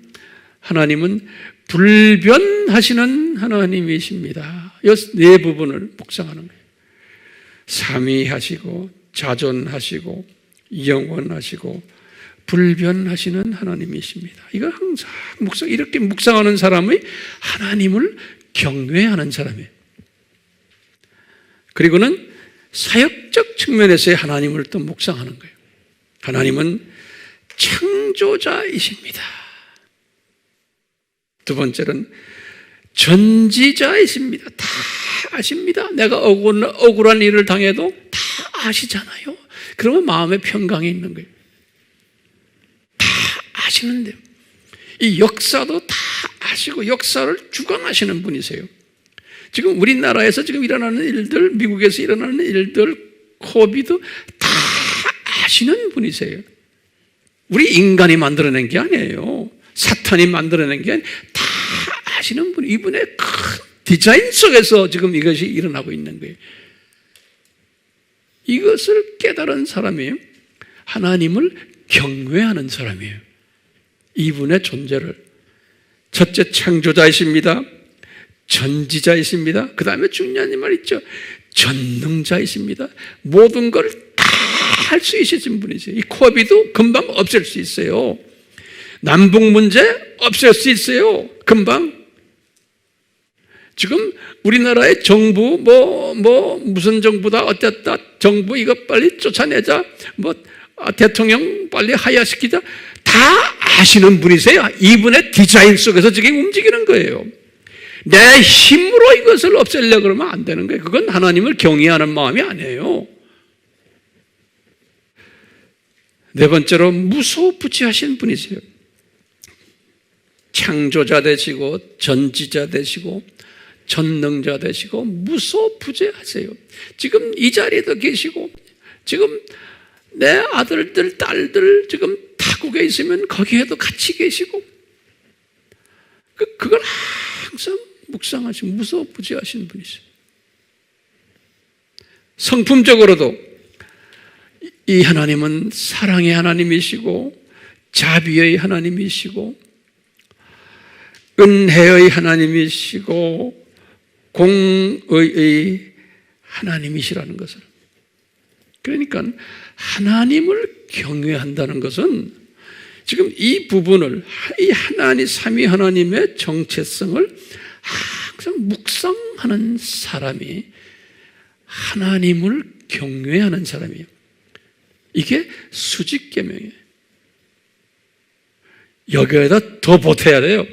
하나님은 불변하시는 하나님이십니다. 이 네 부분을 묵상하는 거예요. 삼위하시고, 자존하시고, 영원하시고 불변하시는 하나님이십니다. 이거 항상 이렇게 묵상하는 사람의 하나님을 경외하는 사람이에요. 그리고는 사역적 측면에서의 하나님을 또 묵상하는 거예요. 하나님은 창조자이십니다. 두 번째는 전지자이십니다. 다 아십니다. 내가 억울한 일을 당해도 다 아시잖아요. 그러면 마음의 평강이 있는 거예요. 다 아시는데요. 이 역사도 다 아시고 역사를 주관하시는 분이세요. 지금 우리나라에서 지금 일어나는 일들, 미국에서 일어나는 일들, 코비드 다 아시는 분이세요. 우리 인간이 만들어낸 게 아니에요. 사탄이 만들어낸 게 아니에요. 다 아시는 분, 이분의 큰 디자인 속에서 지금 이것이 일어나고 있는 거예요. 이것을 깨달은 사람이 하나님을 경외하는 사람이에요. 이분의 존재를. 첫째, 창조자이십니다. 전지자이십니다. 그 다음에 중요한 말 있죠. 전능자이십니다. 모든 걸 다 할 수 있으신 분이세요. 이 코비도 금방 없앨 수 있어요. 남북 문제 없앨 수 있어요. 금방. 지금 우리나라의 정부 무슨 정부다 어쨌다 정부 이거 빨리 쫓아내자 대통령 빨리 하야시키자 다 아시는 분이세요. 이분의 디자인 속에서 지금 움직이는 거예요. 내 힘으로 이것을 없애려고 그러면 안 되는 거예요. 그건 하나님을 경외하는 마음이 아니에요. 네 번째로 무소부지하신 분이세요. 창조자 되시고 전지자 되시고 전능자 되시고 무소부재하세요. 지금 이 자리에도 계시고 지금 내 아들들 딸들 지금 타국에 있으면 거기에도 같이 계시고 그걸 항상 묵상하시고 무소부재하신 분이세요. 성품적으로도 이 하나님은 사랑의 하나님이시고 자비의 하나님이시고 은혜의 하나님이시고 공의의 하나님이시라는 것을. 그러니까 하나님을 경외한다는 것은 지금 이 부분을 이 하나님 삼위 하나님의 정체성을 항상 묵상하는 사람이 하나님을 경외하는 사람이에요. 이게 수직계명이에요. 여기에다 더 보태야 돼요.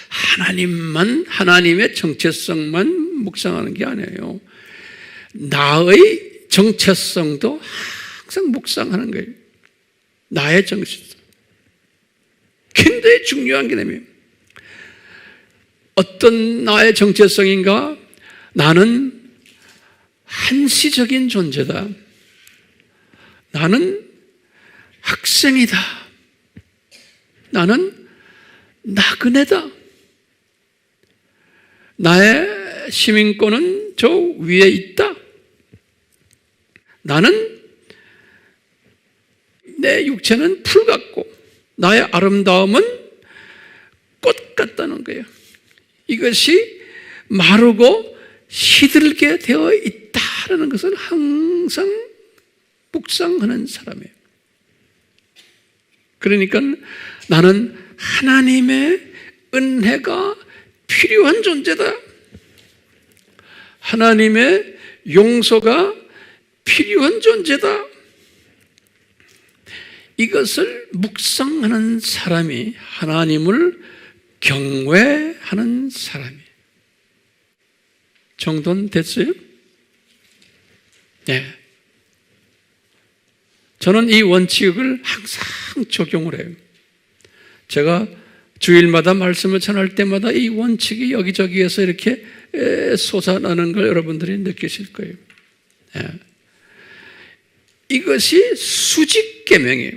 하나님만, 하나님의 정체성만 묵상하는 게 아니에요. 나의 정체성도 항상 묵상하는 거예요. 나의 정체성. 굉장히 중요한 개념이에요. 어떤 나의 정체성인가? 나는 한시적인 존재다. 나는 학생이다. 나는 나그네다. 나의 시민권은 저 위에 있다. 나는 내 육체는 풀 같고 나의 아름다움은 꽃 같다는 거예요. 이것이 마르고 시들게 되어 있다라는 것을 항상 묵상하는 사람이에요. 그러니까 나는 하나님의 은혜가 필요한 존재다. 하나님의 용서가 필요한 존재다. 이것을 묵상하는 사람이 하나님을 경외하는 사람이에요. 정돈 됐어요? 네. 저는 이 원칙을 항상 적용을 해요. 제가 주일마다 말씀을 전할 때마다 이 원칙이 여기저기에서 이렇게 솟아나는 걸 여러분들이 느끼실 거예요. 네. 이것이 수직계명이에요.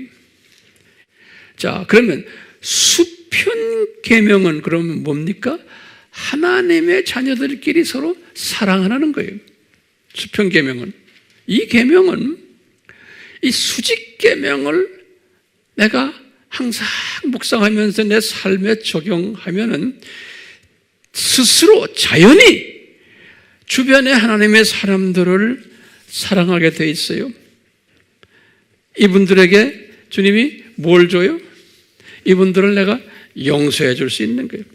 자, 그러면 수편계명은 그러면 뭡니까? 하나님의 자녀들끼리 서로 사랑하라는 거예요. 수편계명은. 이 계명은 이 수직계명을 내가 항상 묵상하면서 내 삶에 적용하면은 스스로 자연히 주변의 하나님의 사람들을 사랑하게 돼 있어요. 이분들에게 주님이 뭘 줘요? 이분들을 내가 용서해 줄 수 있는 거예요.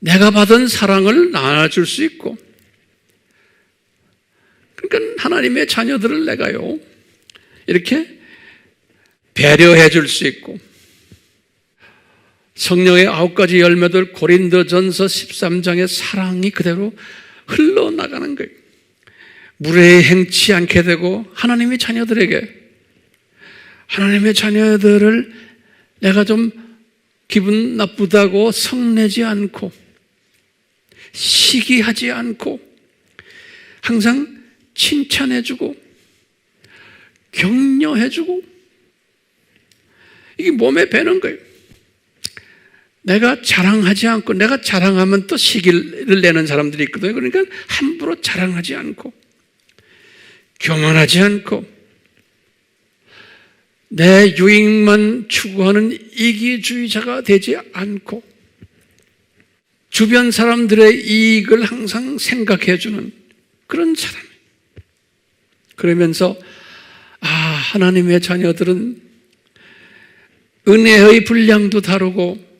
내가 받은 사랑을 나눠줄 수 있고, 그러니까 하나님의 자녀들을 내가요 이렇게 배려해 줄 수 있고, 성령의 9가지 열매들 고린도전서 13장의 사랑이 그대로 흘러나가는 거예요. 무례에 행치 않게 되고, 하나님의 자녀들을 내가 좀 기분 나쁘다고 성내지 않고, 시기하지 않고, 항상 칭찬해주고 격려해주고, 이게 몸에 배는 거예요. 내가 자랑하지 않고, 내가 자랑하면 또 시기를 내는 사람들이 있거든요. 그러니까 함부로 자랑하지 않고, 교만하지 않고, 내 유익만 추구하는 이기주의자가 되지 않고, 주변 사람들의 이익을 항상 생각해주는 그런 사람. 그러면서 하나님의 자녀들은 은혜의 분량도 다르고,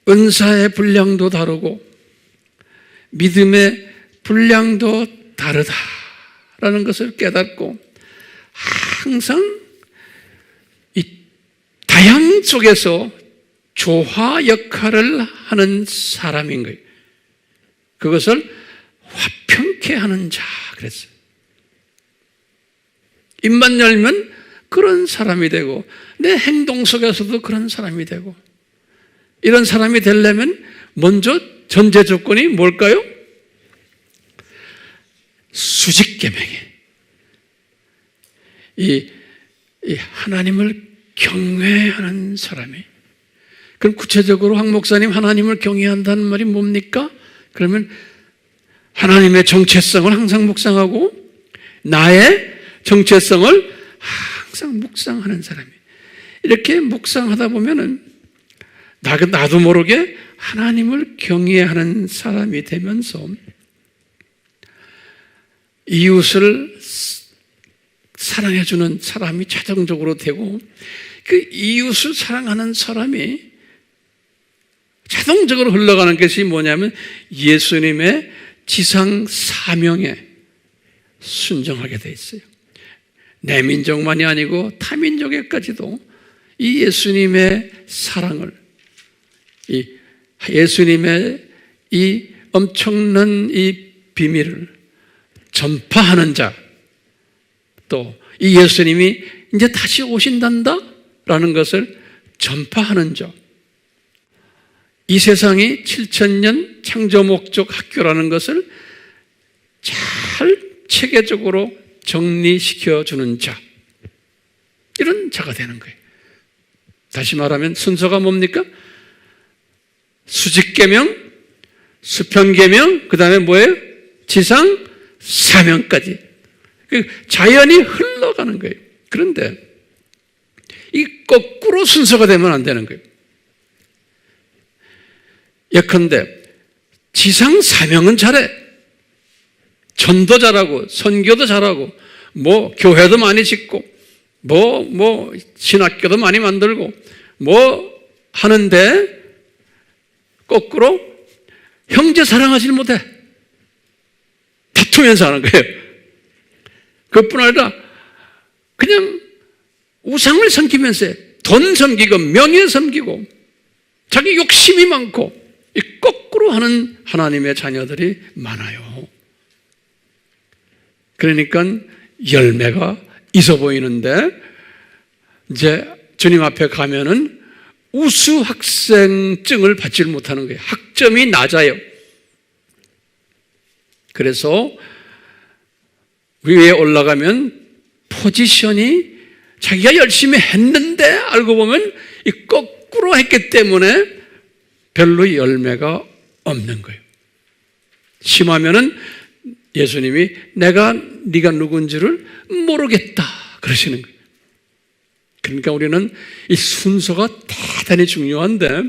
은사의 분량도 다르고, 믿음의 분량도 다르다라는 것을 깨닫고, 항상 이 다양 속에서 조화 역할을 하는 사람인 거예요. 그것을 화평케 하는 자 그랬어요. 입만 열면 그런 사람이 되고, 내 행동 속에서도 그런 사람이 되고, 이런 사람이 되려면 먼저 전제 조건이 뭘까요? 수직계명이에요. 이 하나님을 경외하는 사람이. 그럼 구체적으로 황 목사님, 하나님을 경외한다는 말이 뭡니까? 그러면 하나님의 정체성을 항상 묵상하고, 나의 정체성을 항상 묵상하는 사람이. 이렇게 묵상하다 보면은 나도 모르게 하나님을 경외하는 사람이 되면서 이웃을 사랑해주는 사람이 자동적으로 되고, 그 이웃을 사랑하는 사람이 자동적으로 흘러가는 것이 뭐냐면 예수님의 지상 사명에 순종하게 돼 있어요. 내 민족만이 아니고 타민족에까지도 이 예수님의 사랑을, 이 예수님의 이 엄청난 이 비밀을 전파하는 자, 또 이 예수님이 이제 다시 오신단다 라는 것을 전파하는 자, 이 세상이 7000년 창조 목적 학교라는 것을 잘 체계적으로 정리시켜주는 자, 이런 자가 되는 거예요. 다시 말하면 순서가 뭡니까? 수직계명, 수평계명, 그 다음에 뭐예요? 지상 사명까지. 자연이 흘러가는 거예요. 그런데 이 거꾸로 순서가 되면 안 되는 거예요. 예컨대 지상 사명은 잘해. 전도 잘하고 선교도 잘하고 뭐 교회도 많이 짓고 뭐 신학교도 많이 만들고 뭐 하는데 거꾸로 형제 사랑하지 못해. 다투면서 하는 거예요. 그것뿐 아니라 그냥 우상을 섬기면서 돈 섬기고 명예 섬기고 자기 욕심이 많고 이 거꾸로 하는 하나님의 자녀들이 많아요. 그러니까 열매가 있어 보이는데 이제 주님 앞에 가면은 우수 학생증을 받지 못하는 거예요. 학점이 낮아요. 그래서 위에 올라가면 포지션이 자기가 열심히 했는데 알고 보면 이 거꾸로 했기 때문에 별로 열매가 없는 거예요. 심하면은 예수님이 네가 누군지를 모르겠다 그러시는 거예요. 그러니까 우리는 이 순서가 대단히 중요한데,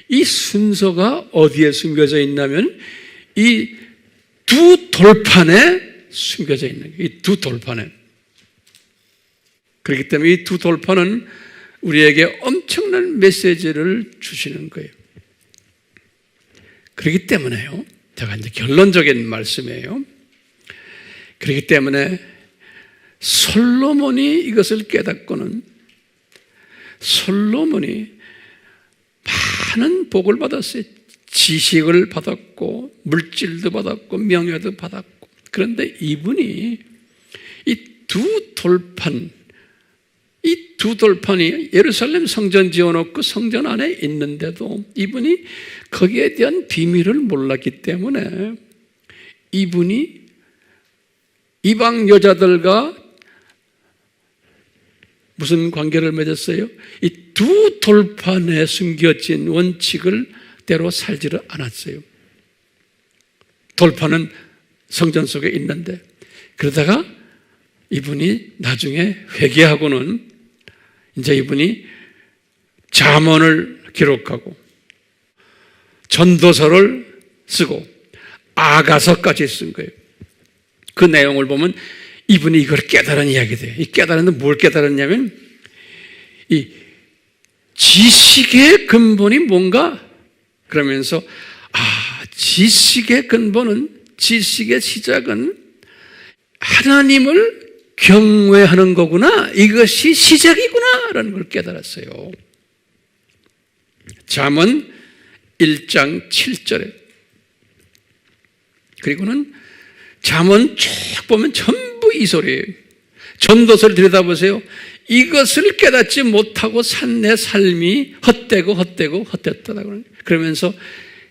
이 순서가 어디에 숨겨져 있냐면 이 두 돌판에 숨겨져 있는 거예요. 이 두 돌판에. 그렇기 때문에 이 두 돌판은 우리에게 엄청난 메시지를 주시는 거예요. 그렇기 때문에요. 제가 이제 결론적인 말씀이에요. 그렇기 때문에 솔로몬이 이것을 깨닫고는 솔로몬이 많은 복을 받았어요. 지식을 받았고 물질도 받았고 명예도 받았고. 그런데 이분이 이 두 돌판이 예루살렘 성전 지어놓고 성전 안에 있는데도 이분이 거기에 대한 비밀을 몰랐기 때문에 이분이 이방 여자들과 무슨 관계를 맺었어요? 이 두 돌판에 숨겨진 원칙을 대로 살지를 않았어요. 돌판은 성전 속에 있는데 그러다가 이분이 나중에 회개하고는 이제 이분이 잠언을 기록하고 전도서를 쓰고 아가서까지 쓴 거예요. 그 내용을 보면 이분이 이걸 깨달은 이야기돼요. 이 깨달은 뭘 깨달았냐면 이 지식의 근본이 뭔가 그러면서 지식의 근본은 지식의 시작은 하나님을 경외하는 거구나. 이것이 시작이구나 라는 걸 깨달았어요. 잠언 1장 7절에 그리고는 잠언 쭉 보면 전부 이 소리예요. 전도서를 들여다보세요. 이것을 깨닫지 못하고 산 내 삶이 헛되었다. 그러면서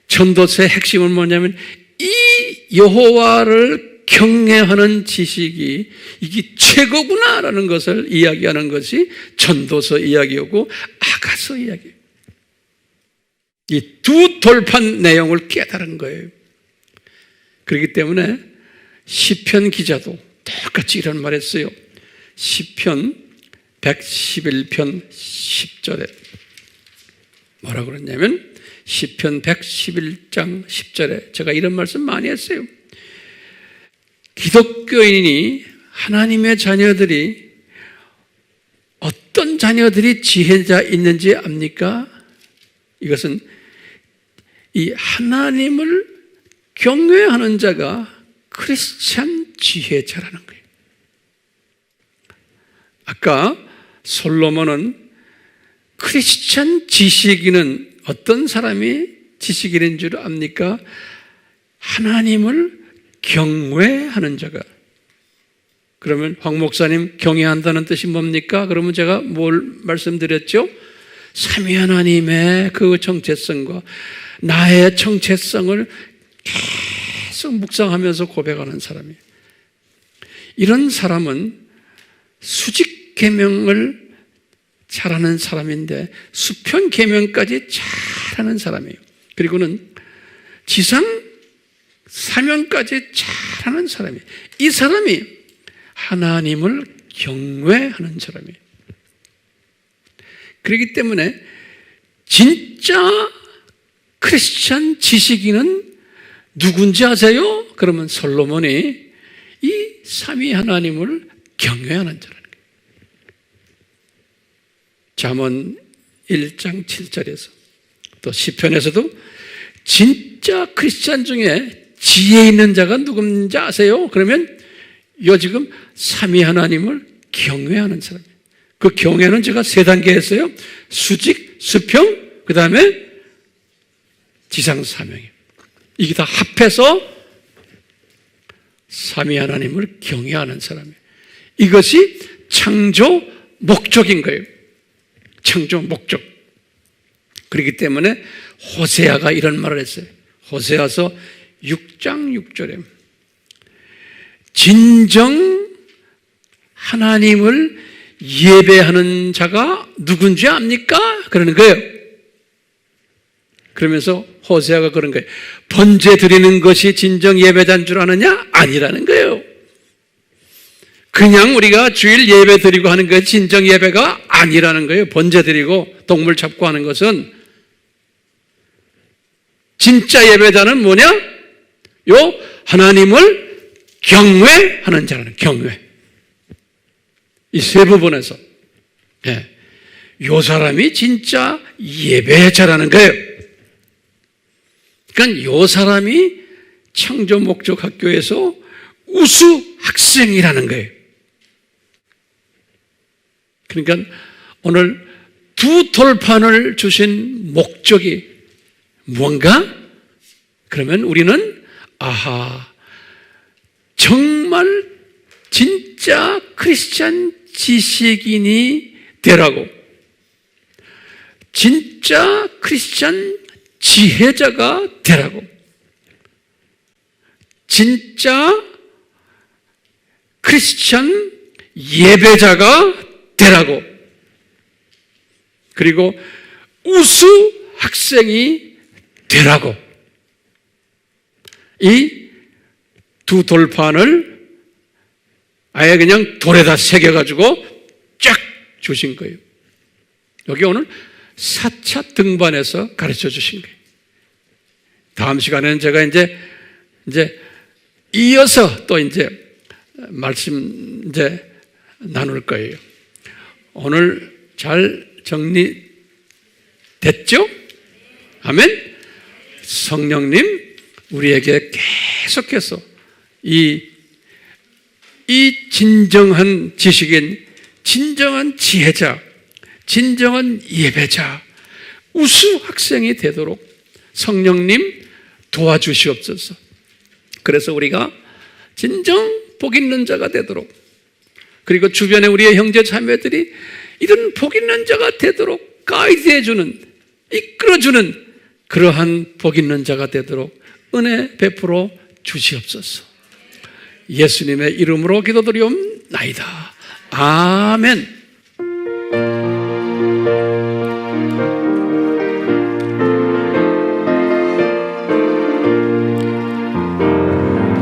전도서의 핵심은 뭐냐면 이 여호와를 경외하는 지식이 이게 최고구나라는 것을 이야기하는 것이 전도서 이야기이고 아가서 이야기예요. 이 두 돌판 내용을 깨달은 거예요. 그렇기 때문에 시편 기자도 똑같이 이런 말 했어요. 시편 111편 10절에 뭐라고 그랬냐면 시편 111장 10절에 제가 이런 말씀 많이 했어요. 기독교인이 하나님의 자녀들이 어떤 자녀들이 지혜자 있는지 압니까? 이것은 이 하나님을 경외하는 자가 크리스찬 지혜자라는 거예요. 아까 솔로몬은 크리스찬 지식인은 어떤 사람이 지식인인 줄 압니까? 하나님을 경외하는 자가. 그러면 황 목사님 경외한다는 뜻이 뭡니까? 그러면 제가 뭘 말씀드렸죠? 삼위 하나님의 그 정체성과 나의 정체성을 계속 묵상하면서 고백하는 사람이에요. 이런 사람은 수직 계명을 잘하는 사람인데 수평 계명까지 잘하는 사람이에요. 그리고는 지상 사명까지 잘하는 사람이에요. 이 사람이 하나님을 경외하는 사람이에요. 그렇기 때문에 진짜 크리스찬 지식인은 누군지 아세요? 그러면 솔로몬이 이 삼위 하나님을 경외하는 자라는 거예요. 잠언 1장 7절에서 또 시편에서도 진짜 크리스찬 중에 지혜 있는 자가 누군지 아세요? 그러면 요 지금 삼위 하나님을 경외하는 사람이에요. 그 경외는 제가 세 단계 했어요. 수직, 수평, 그 다음에 지상 사명이에요. 이게 다 합해서 삼위 하나님을 경외하는 사람이에요. 이것이 창조 목적인 거예요. 창조 목적. 그렇기 때문에 호세아가 이런 말을 했어요. 호세아서 6장 6절에 진정 하나님을 예배하는 자가 누군지 압니까? 그러는 거예요. 그러면서 호세아가 그런 거예요. 번제 드리는 것이 진정 예배자인 줄 아느냐? 아니라는 거예요. 그냥 우리가 주일 예배 드리고 하는 것이 진정 예배가 아니라는 거예요. 번제 드리고 동물 잡고 하는 것은. 진짜 예배자는 뭐냐? 하나님을 경외하는 자라는 경외. 이 세 부분에서 요 사람이 진짜 예배자라는 거예요. 그러니까 요 사람이 창조 목적 학교에서 우수 학생이라는 거예요. 그러니까 오늘 두 돌판을 주신 목적이 뭔가? 그러면 우리는 정말 진짜 크리스찬 지식인이 되라고, 진짜 크리스찬 지혜자가 되라고, 진짜 크리스찬 예배자가 되라고, 그리고 우수 학생이 되라고, 이 두 돌판을 아예 그냥 돌에다 새겨가지고 쫙 주신 거예요. 여기 오늘 4차 등반에서 가르쳐 주신 거예요. 다음 시간에는 제가 이제 이어서 또 말씀 나눌 거예요. 오늘 잘 정리됐죠? 아멘? 성령님, 우리에게 계속해서 이 진정한 지식인, 진정한 지혜자, 진정한 예배자, 우수 학생이 되도록 성령님 도와주시옵소서. 그래서 우리가 진정 복 있는 자가 되도록, 그리고 주변에 우리의 형제 자매들이 이런 복 있는 자가 되도록 가이드해주는, 이끌어주는 그러한 복 있는 자가 되도록 은혜 베풀어 주시옵소서. 예수님의 이름으로 기도드리옵나이다. 아멘.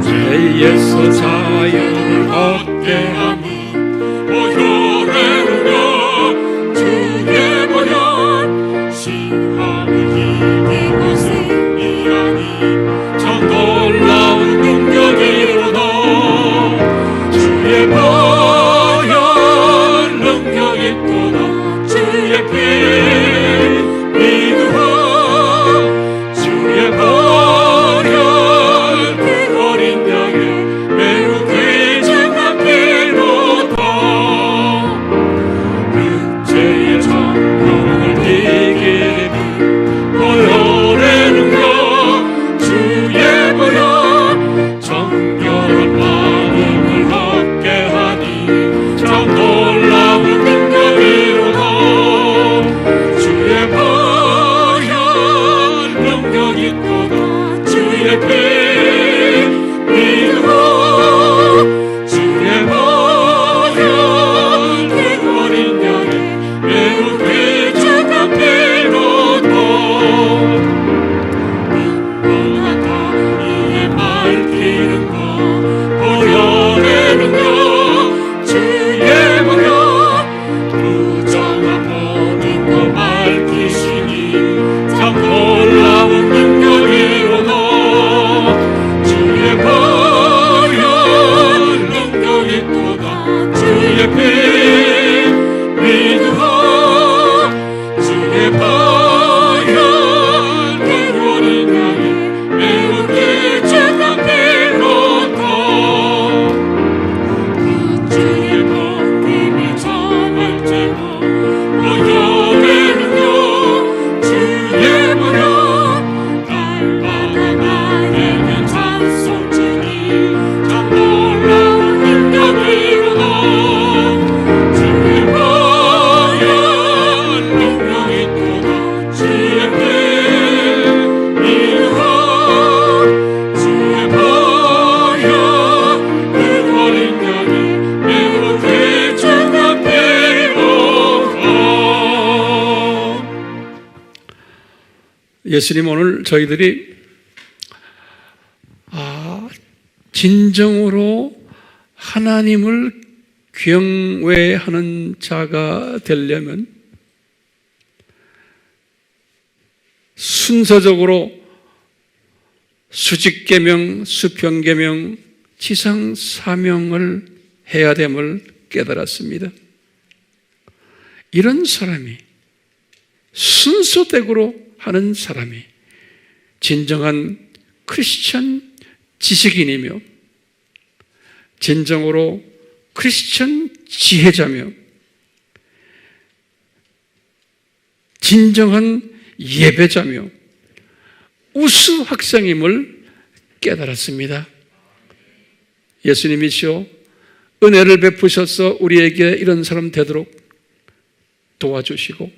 죄에서 자유를 얻게 하는 보혈의 능력, 주의 보혈, 시험을 이기고 승리하니 참 놀라운 능력이로다. 주의 보혈 능력 있도다. 주의 피 믿으라. 주의 보혈 그 어린 양의 매우 귀중한 피로다. 그 죄의 정욕을 이기는 보혈의 능력, 주의 보혈 정결한 마음을 얻게 하니 참 놀라운 능력이로다. 주의 보혈 능력 있도다. 주의 피 믿으라. 주의 보혈 그 어린 양의 매우 귀중한 피로다. 빛보다 이에 밝히는 것, 보혈의 능력, 주의 보혈 부정한 모든 것 밝히시니 참 놀라운 능력이로다. 주의 보혈 능력 있도다. 주의 피 믿으라. 주의 보혈 그 어린 양의 매우 귀중한 피로다. 주의 복음을 전할지고 보혈의 능력, 주의 보혈 날마다 나에게 찬송 주니 참 놀라운 능력이로다. 주의 보혈 능력 있도다. 주의 피 믿으라. 주의 보혈 그 어린 양의 매우 귀중한 피로다. 예수님, 오늘 저희들이 진정으로 하나님을 경외하는 자가 되려면 순서적으로 수직계명, 수평계명, 지상 사명을 해야 됨을 깨달았습니다. 이런 사람이, 순서대로 하는 사람이 진정한 크리스천 지식인이며 진정으로 크리스천 지혜자며 진정한 예배자며 우수 학생임을 깨달았습니다. 예수님이시여 은혜를 베푸셔서 우리에게 이런 사람 되도록 도와주시고,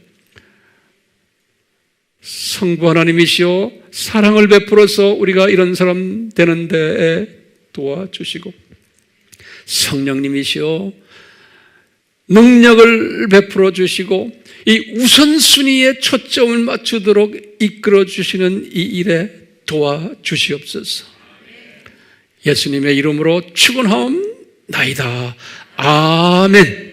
성부 하나님이시여 사랑을 베풀어서 우리가 이런 사람 되는 데에 도와주시고, 성령님이시여 능력을 베풀어 주시고 이 우선순위에 초점을 맞추도록 이끌어 주시는 이 일에 도와주시옵소서. 예수님의 이름으로 축원하옵나이다. 아멘.